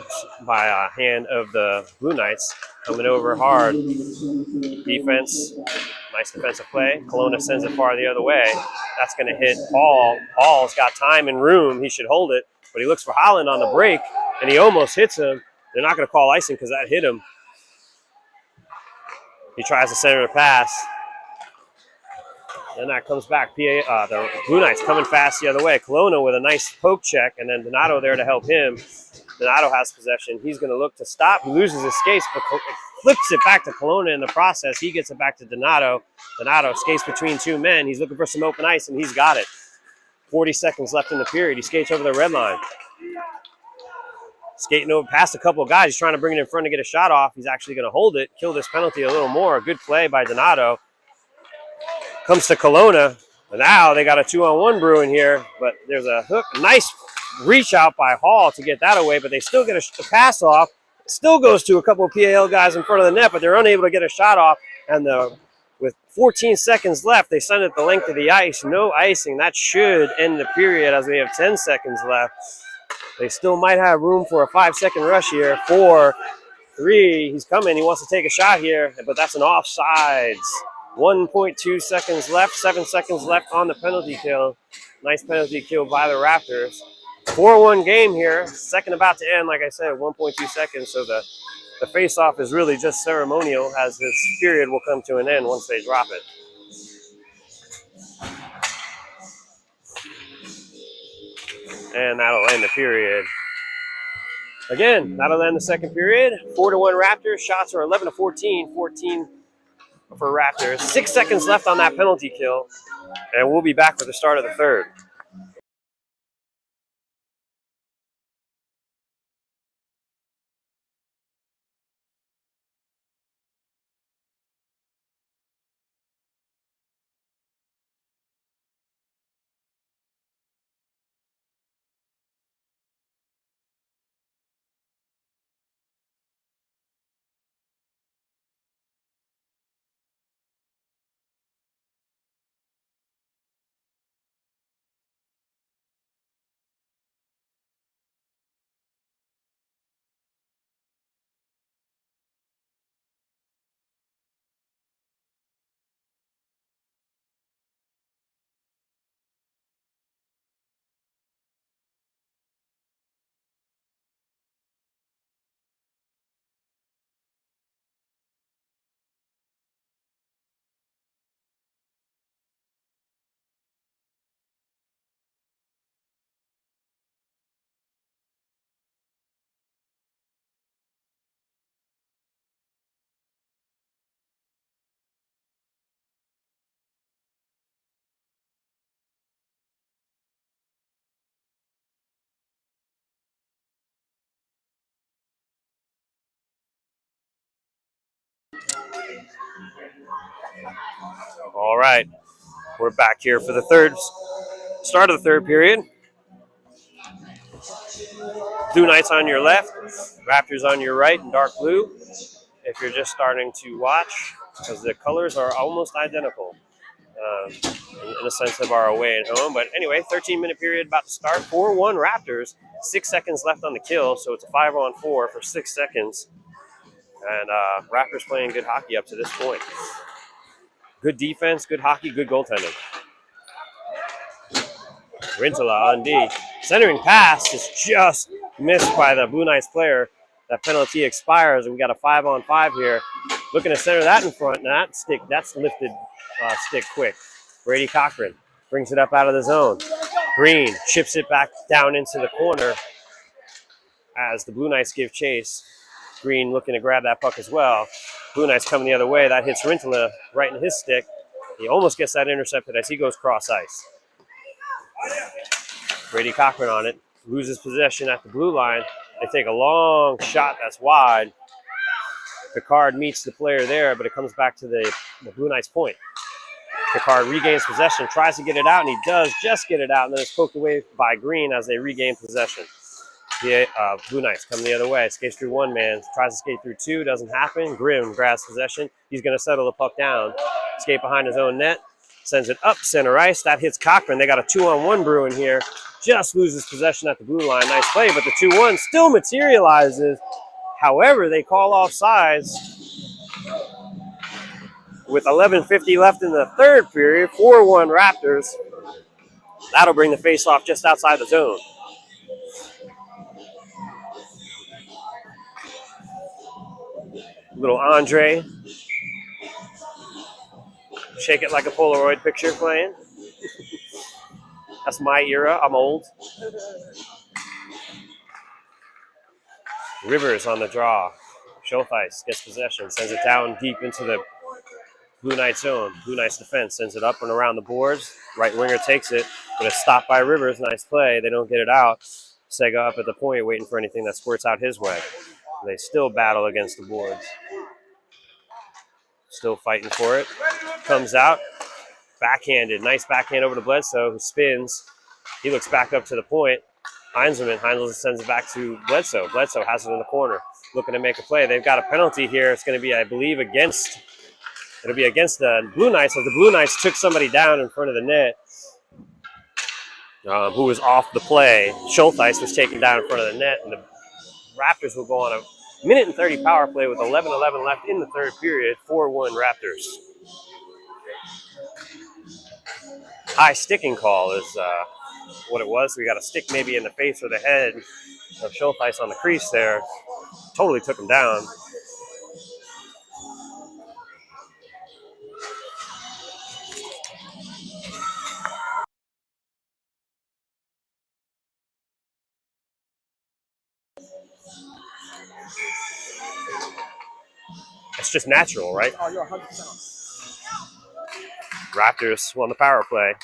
by a hand of the Blue Knights. Coming over hard. Defense, nice defensive play. Kelowna sends it far the other way. That's going to hit Paul. Paul's got time and room. He should hold it, but he looks for Holland on the break, and he almost hits him. They're not going to call icing because that hit him. He tries to center the pass. Then that comes back. The Blue Knights coming fast the other way. Kelowna with a nice poke check, and then Donato there to help him. Donato has possession. He's going to look to stop. He loses his skates, but flips it back to Kelowna in the process. He gets it back to Donato. Donato skates between two men. He's looking for some open ice, and he's got it. 40 seconds left in the period. He skates over the red line. Skating over past a couple of guys. He's trying to bring it in front to get a shot off. He's actually going to hold it, kill this penalty a little more. Good play by Donato. Comes to Kelowna. Now they got a 2-on-1 brewing here, but there's a hook. Nice reach out by Hall to get that away, but they still get a pass off. It still goes to a couple of PAL guys in front of the net, but they're unable to get a shot off. And with 14 seconds left, they send it the length of the ice. No icing. That should end the period as we have 10 seconds left. They still might have room for a 5-second rush here. 4, 3. He's coming. He wants to take a shot here, but that's an offsides. 1.2 seconds left. 7 seconds left on the penalty kill. Nice penalty kill by the Raptors. 4-1 game here. Second about to end, like I said, 1.2 seconds. So the face-off is really just ceremonial, as this period will come to an end once they drop it. And that'll end the period. Again, that'll end the second period. 4-1 Raptors. Shots are 11-14. 14 for Raptors. 6 seconds left on that penalty kill. And we'll be back for the start of the third. All right, we're back here for the start of the third period. Blue Knights on your left, Raptors on your right in dark blue. If you're just starting to watch, because the colors are almost identical in a sense of our away and home. But anyway, 13-minute period about to start. 4-1 Raptors. 6 seconds left on the kill, so it's a 5-on-4 for 6 seconds. And Raptors playing good hockey up to this point. Good defense, good hockey, good goaltending. Rintala on D. Centering pass is just missed by the Blue Knights player. That penalty expires, and we got a 5-on-5 here. Looking to center that in front, and that's lifted stick quick. Brady Cochran brings it up out of the zone. Green chips it back down into the corner as the Blue Knights give chase. Green looking to grab that puck as well. Blue Knights coming the other way. That hits Rintala right in his stick. He almost gets that intercepted as he goes cross ice. Brady Cochran on it. Loses possession at the blue line. They take a long shot that's wide. Picard meets the player there, but it comes back to the Blue Knights point. Picard regains possession, tries to get it out, and he does just get it out, and then it's poked away by Green as they regain possession. Blue Knights come the other way, skates through one man, tries to skate through two, doesn't happen. Grimm grabs possession. He's going to settle the puck down, skate behind his own net, sends it up center ice. That hits Cochran. They got a 2-on-1 brewing here. Just loses possession at the blue line. Nice play, but the 2-1 still materializes. However, they call offsides with 11:50 left in the third period. 4-1 Raptors. That'll bring the face-off just outside the zone. Little Andre. Shake it like a Polaroid picture playing. That's my era. I'm old. Rivers on the draw. Schultheis gets possession, sends it down deep into the Blue Knights zone. Blue Knights defense sends it up and around the boards. Right winger takes it, but it's stopped by Rivers. Nice play. They don't get it out. Sega up at the point waiting for anything that squirts out his way. They still battle against the boards. Still fighting for it. Comes out. Backhanded. Nice backhand over to Bledsoe, who spins. He looks back up to the point. Heinzelman sends it back to Bledsoe. Bledsoe has it in the corner, looking to make a play. They've got a penalty here. It's going to be, I believe, against the Blue Knights. As the Blue Knights took somebody down in front of the net, who was off the play. Schultheis was taken down in front of the net, and the Raptors will go on a minute and 30 power play with 11:11 left in the third period. 4-1 Raptors. High sticking call is what it was. So we got a stick maybe in the face or the head of Schultheis on the crease there. Totally took him down. It's just natural, right? Oh, you're 100%. Raptors on the power play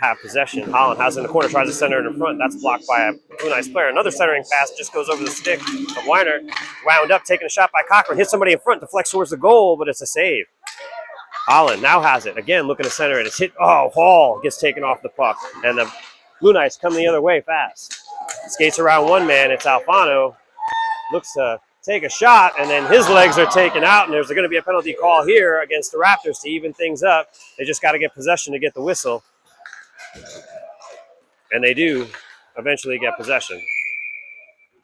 have possession. Holland has it in the corner, tries to center it in front. That's blocked by a Blue Knights player. Another centering pass just goes over the stick of Weiner. Wound up, taking a shot by Cochran. Hits somebody in front, deflects towards the goal, but it's a save. Holland now has it. Again, looking to center it. It's hit. Oh, Hall gets taken off the puck. And the Blue Knights come the other way fast. Skates around one man. It's Alfano. Looks to take a shot, and then his legs are taken out, and there's going to be a penalty call here against the Raptors to even things up. They just got to get possession to get the whistle. And they do eventually get possession.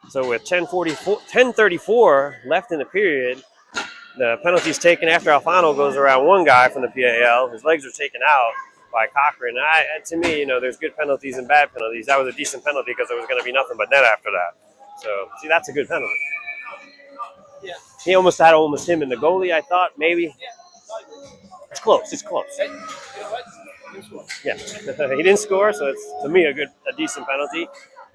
So with 10:34 left in the period, the penalty's taken after Alfano goes around one guy from the PAL. His legs are taken out by Cochran. To me, there's good penalties and bad penalties. That was a decent penalty because there was going to be nothing but net after that. So, see, that's a good penalty. Yeah. He almost had him in the goalie, I thought, maybe. It's close. It's close. Hey, you know what? Yeah. He didn't score, so it's, to me, a decent penalty.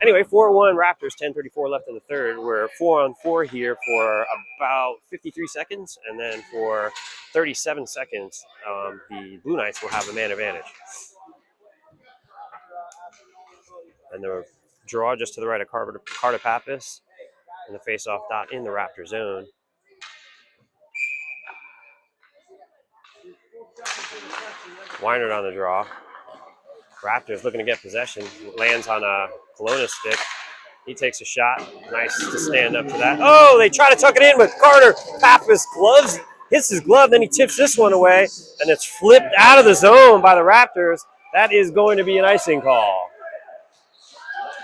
Anyway, 4-1 Raptors, 10:34 left in the third. We're 4-on-4 here for about 53 seconds, and then for 37 seconds, the Blue Knights will have a man advantage. And the draw just to the right of Carter Pappas, and the face-off dot in the Raptor zone. Weiner on the draw. Raptors looking to get possession. Lands on a Kelowna stick. He takes a shot. Nice to stand up to that. Oh, they try to tuck it in, but Carter Pappas hits his glove, then he tips this one away, and it's flipped out of the zone by the Raptors. That is going to be an icing call.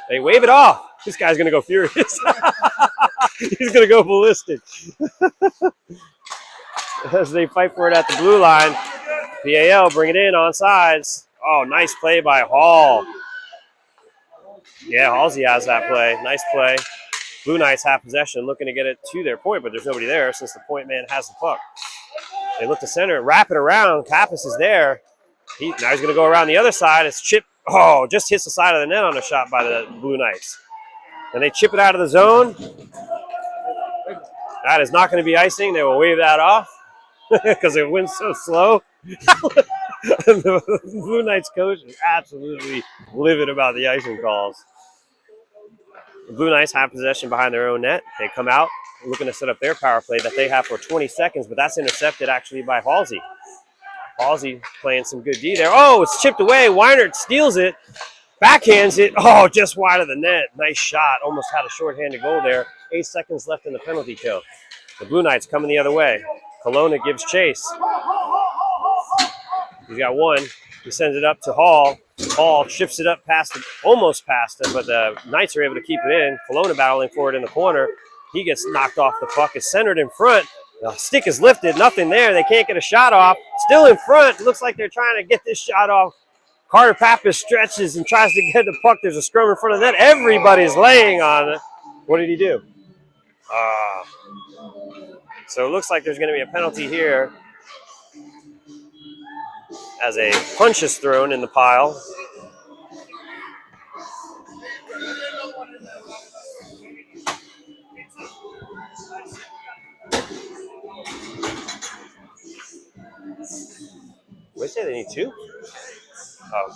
They wave it off. This guy's going to go furious. He's going to go ballistic. As they fight for it at the blue line, PAL bring it in on sides. Oh, nice play by Hall. Yeah, Halsey has that play. Nice play. Blue Knights have possession, looking to get it to their point, but there's nobody there since the point man has the puck. They look to center, wrap it around. Pappas is there. Now he's going to go around the other side. It's chip. Oh, just hits the side of the net on a shot by the Blue Knights. And they chip it out of the zone. That is not going to be icing. They will wave that off because it went so slow. And the Blue Knights coach is absolutely livid about the icing calls. The Blue Knights have possession behind their own net. They come out looking to set up their power play that they have for 20 seconds, but that's intercepted actually by Halsey. Halsey playing some good D there. Oh, it's chipped away. Weinert steals it. Backhands it. Oh, just wide of the net. Nice shot. Almost had a shorthanded goal there. 8 seconds left in the penalty kill. The Blue Knights coming the other way. Kelowna gives chase. He's got one. He sends it up to Hall. Hall shifts it up almost past him, but the Knights are able to keep it in. Kelowna battling for it in the corner. He gets knocked off the puck. It's centered in front. The stick is lifted. Nothing there. They can't get a shot off. Still in front. Looks like they're trying to get this shot off. Carter Pappas stretches and tries to get the puck. There's a scrum in front of that. Everybody's laying on it. What did he do? So it looks like there's going to be a penalty here as a punch is thrown in the pile. What did they say? They need two? Oh.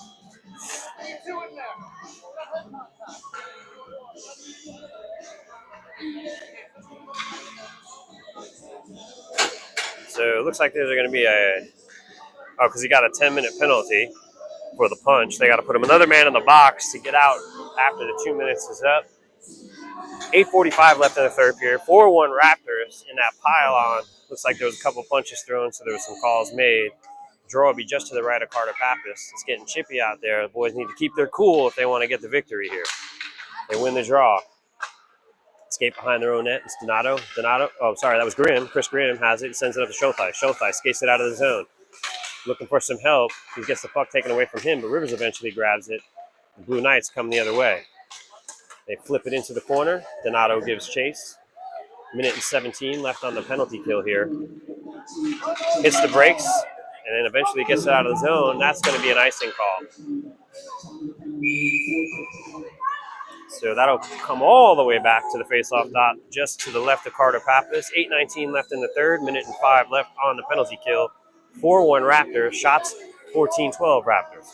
So it looks like there's going to be because he got a 10-minute penalty for the punch. They got to put him another man in the box to get out after the 2 minutes is up. 8:45 left in the third period. 4-1 Raptors in that pile on. Looks like there was a couple punches thrown, so there was some calls made. Draw will be just to the right of Carter Pappas. It's getting chippy out there. The boys need to keep their cool if they want to get the victory here. They win the draw. Escape behind their own net. It's Donato. Oh, sorry, that was Grimm. Chris Grimm has it. He sends it up to Shothai. Shothai skates it out of the zone. Looking for some help. He gets the puck taken away from him, but Rivers eventually grabs it. The Blue Knights come the other way. They flip it into the corner. Donato gives chase. 1:17 left on the penalty kill here. Hits the brakes, and then eventually gets it out of the zone. That's going to be an icing call. So that'll come all the way back to the face-off dot, just to the left of Carter Pappas. 8:19 left in the third, 1:05 left on the penalty kill. 4-1 Raptors, shots 14-12 Raptors.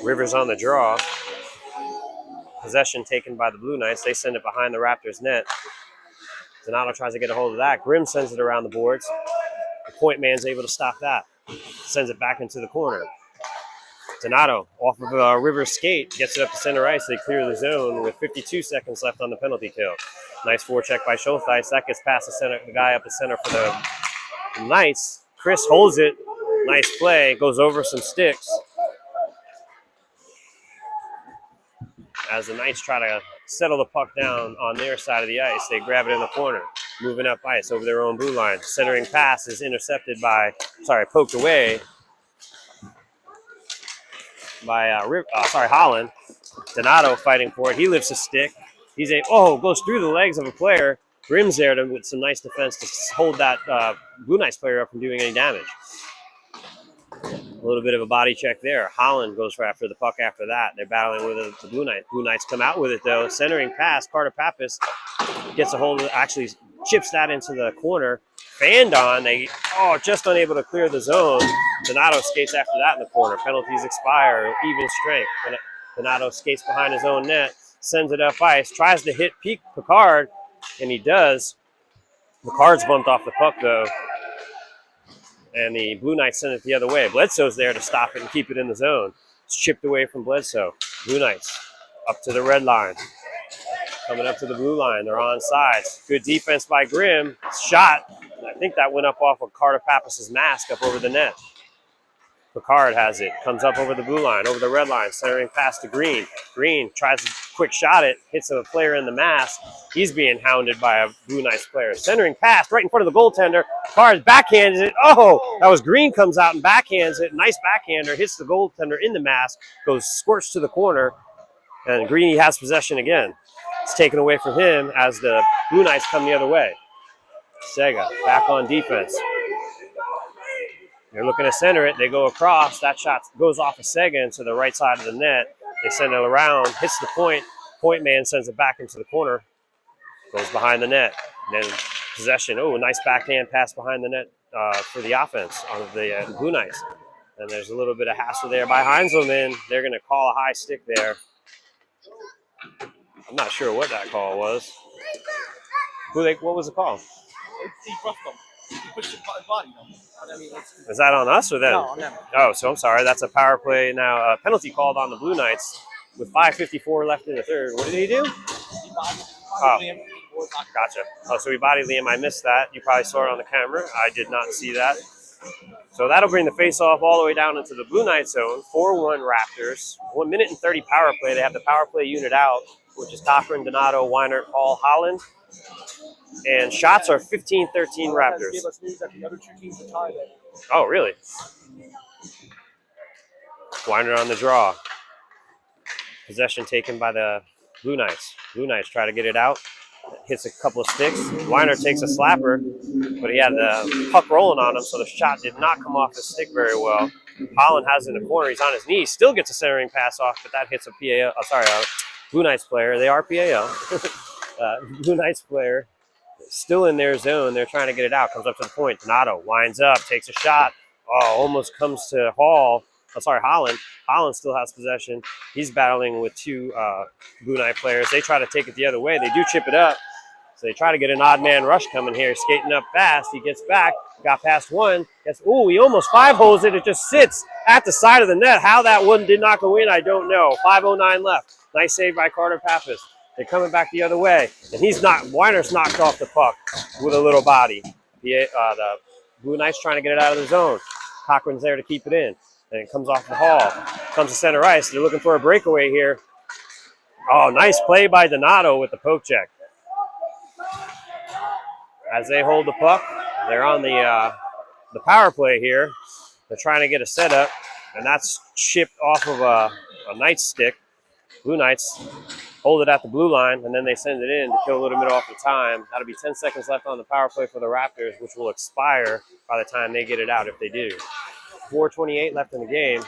Rivers on the draw. Possession taken by the Blue Knights. They send it behind the Raptors net. Donato tries to get a hold of that. Grimm sends it around the boards. The point man's able to stop that. Sends it back into the corner. Donato, off of Rivers' skate, gets it up to center ice. They clear the zone with 52 seconds left on the penalty kill. Nice forecheck by Shothai. That gets past the guy up the center for the Knights. Chris holds it. Nice play. Goes over some sticks. As the Knights try to settle the puck down on their side of the ice, they grab it in the corner, moving up ice over their own blue line. Centering pass is intercepted poked away by Holland. Donato fighting for it. He lifts a stick. Goes through the legs of a player. Grimm's there with some nice defense to hold that Blue Knights player up from doing any damage. A little bit of a body check there. Holland goes after the puck after that. They're battling with it, the Blue Knights. Blue Knights come out with it, though. Centering pass. Carter Pappas gets a hold of it, actually chips that into the corner. Fanned on. Just unable to clear the zone. Donato skates after that in the corner. Penalties expire. Even strength. Donato skates behind his own net. Sends it up ice. Tries to hit Picard, and he does. Picard's bumped off the puck, though. And the Blue Knights send it the other way. Bledsoe's there to stop it and keep it in the zone. It's chipped away from Bledsoe. Blue Knights up to the red line. Coming up to the blue line. They're on sides. Good defense by Grimm. Shot. I think that went up off of Carter Pappas' mask up over the net. Picard has it. Comes up over the blue line, over the red line. Centering pass to Green. Green tries to quick shot it. Hits a player in the mask. He's being hounded by a Blue Knights player. Centering pass right in front of the goaltender. Picard backhands it. Oh, that was Green comes out and backhands it. Nice backhander. Hits the goaltender in the mask. Goes squirts to the corner. And Greeny has possession again. It's taken away from him as the Blue Knights come the other way. Sega back on defense. They're looking to center it. They go across. That shot goes off of Sega into the right side of the net. They send it around. Hits the point. Point man sends it back into the corner. Goes behind the net. Then possession. Oh, nice backhand pass behind the net for the offense on the Blue Knights. And there's a little bit of hassle there by Heinzelman. They're going to call a high stick there. I'm not sure what that call was. What was the call? He roughed them. He pushed his body. I mean, is that on us or them? No, on them. Oh, so I'm sorry. That's a power play now. Penalty called on the Blue Knights with 5:54 left in the third. What did he do? Oh, gotcha. Oh, so he bodied Liam. I missed that. You probably saw it on the camera. I did not see that. So that'll bring the face-off all the way down into the Blue Knight zone. 4-1 Raptors. 1 minute and 30 power play. They have the power play unit out, which is Cochran, Donato, Weinert, Hall, Holland. And shots are 15-13 Raptors. Gave us news that the other two teams are tied. Oh, really? Weinert on the draw. Possession taken by the Blue Knights. Blue Knights try to get it out. Hits a couple of sticks. Weinert takes a slapper, but he had the puck rolling on him, so the shot did not come off the stick very well. Holland has it in the corner. He's on his knees. Still gets a centering pass off, but that hits a Blue Knights player. They are PAL. Blue Knights player still in their zone. They're trying to get it out. Comes up to the point. Donato winds up, takes a shot. Oh, almost comes to Holland. Holland still has possession. He's battling with two Blue Knight players. They try to take it the other way. They do chip it up. So they try to get an odd man rush coming here. Skating up fast. He gets back. Got past one. He almost 5-holes it. It just sits at the side of the net. How that one did not go in, I don't know. 5:09 left. Nice save by Carter Pappas. They're coming back the other way. And Weiner's knocked off the puck with a little body. The Blue Knights trying to get it out of the zone. Cochran's there to keep it in. And it comes off the Hall. Comes to center ice. They're looking for a breakaway here. Oh, nice play by Donato with the poke check. As they hold the puck, they're on the power play here. They're trying to get a setup, and that's chipped off of a Knights stick. Blue Knights hold it at the blue line, and then they send it in to kill a little bit off the time. That'll be 10 seconds left on the power play for the Raptors, which will expire by the time they get it out if they do. 4:28 left in the game.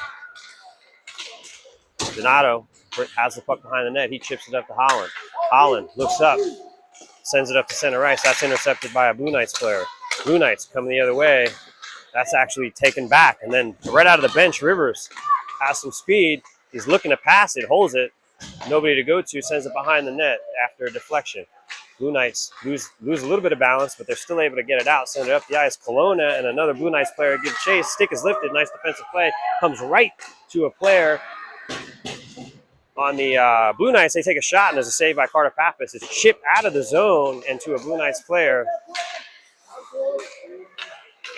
Donato has the puck behind the net. He chips it up to Holland. Holland looks up, sends it up to center ice. That's intercepted by a Blue Knights player. Blue Knights coming the other way. That's actually taken back. And then right out of the bench, Rivers has some speed. He's looking to pass it, holds it. Nobody to go to, sends it behind the net after a deflection. Blue Knights lose a little bit of balance, but they're still able to get it out, send it up the ice. Kelowna and another Blue Knights player give chase. Stick is lifted. Nice defensive play. Comes right to a player on the Blue Knights. They take a shot, and there's a save by Carter Pappas. It's chipped out of the zone and to a Blue Knights player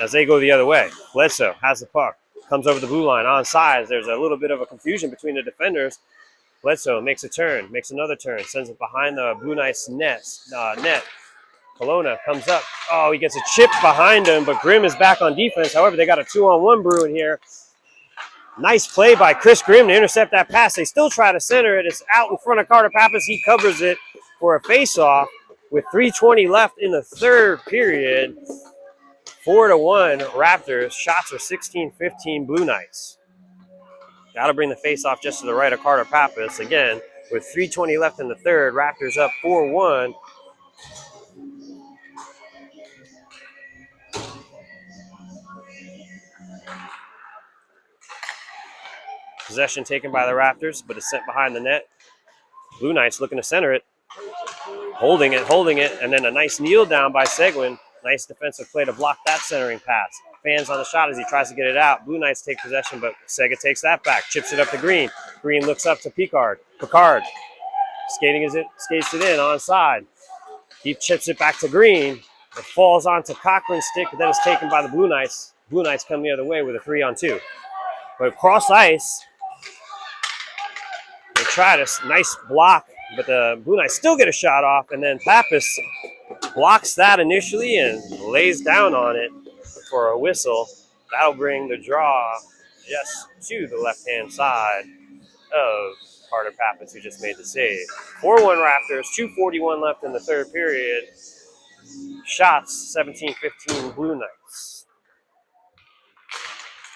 as they go the other way. Bledsoe has the puck. Comes over the blue line, onside. There's a little bit of a confusion between the defenders. Bledsoe makes a turn, makes another turn, sends it behind the Blue Knights net. Kelowna comes up. Oh, he gets a chip behind him, but Grimm is back on defense. However, they got a 2-on-1 brewing here. Nice play by Chris Grimm to intercept that pass. They still try to center it. It's out in front of Carter Pappas. He covers it for a face-off with 3:20 left in the third period. 4-1 Raptors. Shots are 16-15 Blue Knights. That'll bring the face-off just to the right of Carter Pappas. Again, with 3:20 left in the third, Raptors up 4-1. Possession taken by the Raptors, but it's sent behind the net. Blue Knights looking to center it. Holding it, and then a nice kneel down by Seguin. Nice defensive play to block that centering pass. Fans on the shot as he tries to get it out. Blue Knights take possession, but Sega takes that back. Chips it up to Green. Green looks up to Picard. Skates it in onside. He chips it back to Green. It falls onto Cochran's stick, but then it's taken by the Blue Knights. Blue Knights come the other way with a 3-on-2. But cross ice, they try this nice block, but the Blue Knights still get a shot off, and then Pappas blocks that initially and lays down on it for a whistle. That'll bring the draw just to the left-hand side of Carter Pappas, who just made the save. 4-1 Raptors, 2:41 left in the third period. Shots, 17-15 Blue Knights.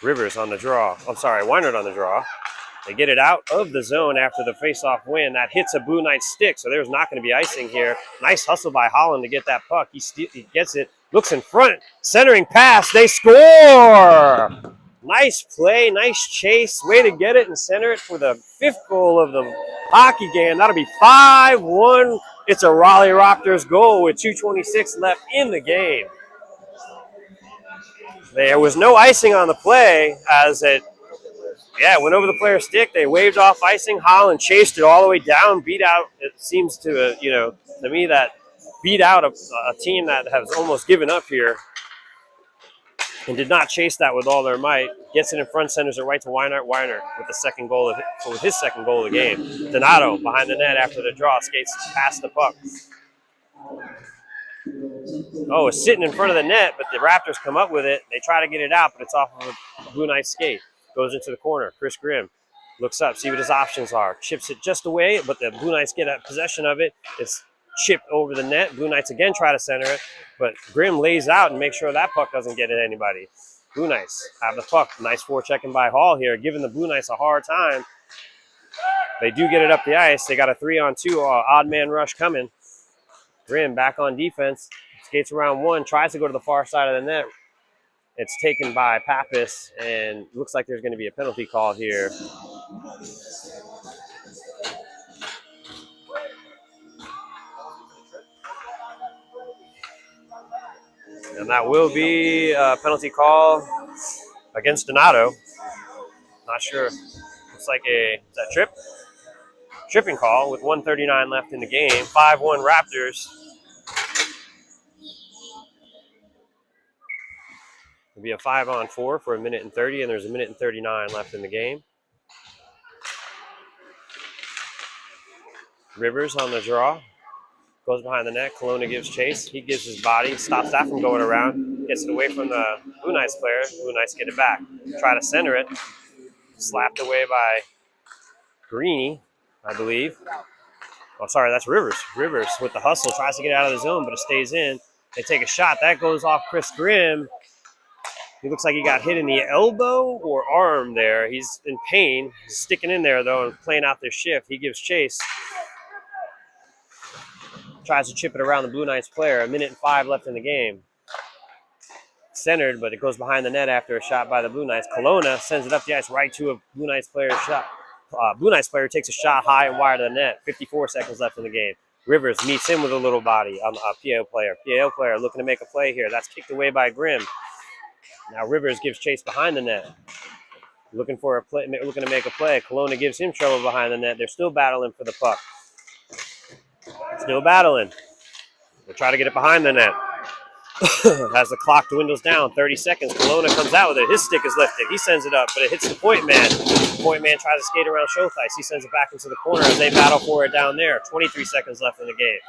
Rivers on the draw. Weinert on the draw. They get it out of the zone after the face-off win. That hits a Blue Knight stick, so there's not going to be icing here. Nice hustle by Holland to get that puck. He gets it, looks in front, centering pass. They score! Nice play, nice chase. Way to get it and center it for the 5th goal of the hockey game. That'll be 5-1. It's a Raleigh Raptors goal with 2:26 left in the game. There was no icing on the play as it went over the player's stick. They waved off icing. Holland chased it all the way down, beat out. It seems to, to me that beat out a team that has almost given up here and did not chase that with all their might. Gets it in front, centers it right to Weiner with his second goal of the game. Donato behind the net after the draw, skates past the puck. Oh, it's sitting in front of the net, but the Raptors come up with it. They try to get it out, but it's off of a Blue Knight skate. Goes into the corner. Chris Grimm looks up, see what his options are. Chips it just away, but the Blue Knights get possession of it. It's chipped over the net. Blue Knights again try to center it, but Grimm lays out and makes sure that puck doesn't get at anybody. Blue Knights have the puck. Nice forechecking by Hall here, giving the Blue Knights a hard time. They do get it up the ice. They got a 3-on-2 odd man rush coming. Grimm back on defense. Skates around one, tries to go to the far side of the net. It's taken by Pappas, and looks like there's going to be a penalty call here. And that will be a penalty call against Donato. Not sure. Looks like is that trip? Tripping call with 1:39 left in the game. 5-1 Raptors. It'll be a 5-on-4 for 1:30, and there's 1:39 left in the game. Rivers on the draw. Goes behind the net. Kelowna gives chase. He gives his body. Stops that from going around. Gets it away from the Blue Knights player. Blue Knights get it back. Try to center it. Slapped away by Greeny, I believe. Oh, sorry, that's Rivers. Rivers with the hustle. Tries to get out of the zone, but it stays in. They take a shot. That goes off Chris Grimm. He looks like he got hit in the elbow or arm there. He's in pain. He's sticking in there, though, and playing out their shift. He gives chase. Tries to chip it around the Blue Knights player. 1:05 left in the game. Centered, but it goes behind the net after a shot by the Blue Knights. Kelowna sends it up the ice right to a Blue Knights player's shot. Blue Knights player takes a shot high and wide of the net. 54 seconds left in the game. Rivers meets him with a little body on a PAO player. PAO player looking to make a play here. That's kicked away by Grimm. Now Rivers gives chase behind the net. Looking for a play, looking to make a play. Kelowna gives him trouble behind the net. They're still battling for the puck. Still battling. They try to get it behind the net. As the clock dwindles down, 30 seconds. Kelowna comes out with it. His stick is lifted. He sends it up, but it hits the point man. Point man tries to skate around Showthice. He sends it back into the corner as they battle for it down there. 23 seconds left in the game.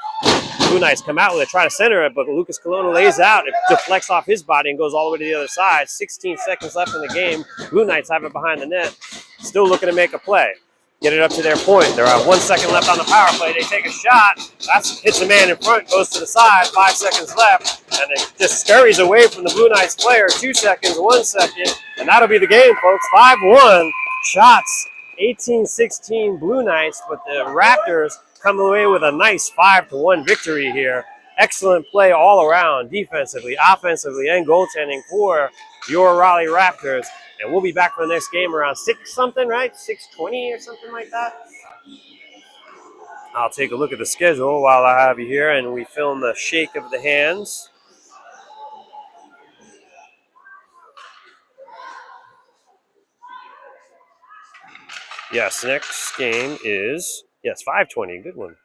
Blue Knights come out with it, try to center it, but Lucas Kelowna lays out. It deflects off his body and goes all the way to the other side. 16 seconds left in the game. Blue Knights have it behind the net. Still looking to make a play. Get it up to their point. There are 1 second left on the power play. They take a shot. That hits the man in front, goes to the side. 5 seconds left. And it just scurries away from the Blue Knights player. 2 seconds, 1 second. And that'll be the game, folks. 5-1. Shots. 18-16 Blue Knights. But the Raptors come away with a nice 5-1 victory here. Excellent play all around, defensively, offensively, and goaltending for your Raleigh Raptors. And we'll be back for the next game around 6-something, right? 6:20 or something like that. I'll take a look at the schedule while I have you here, and we film the shake of the hands. Yes, next game is 5:20. Good one.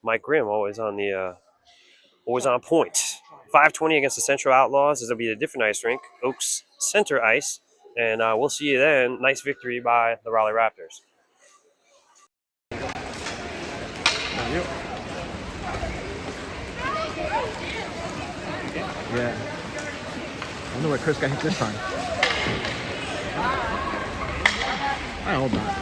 Mike Grimm always on point. 5:20 against the Central Outlaws. This will be a different ice rink, Oaks Center Ice. And we'll see you then. Nice victory by the Raleigh Raptors. Yeah. I wonder where Chris got hit this time. I hope not.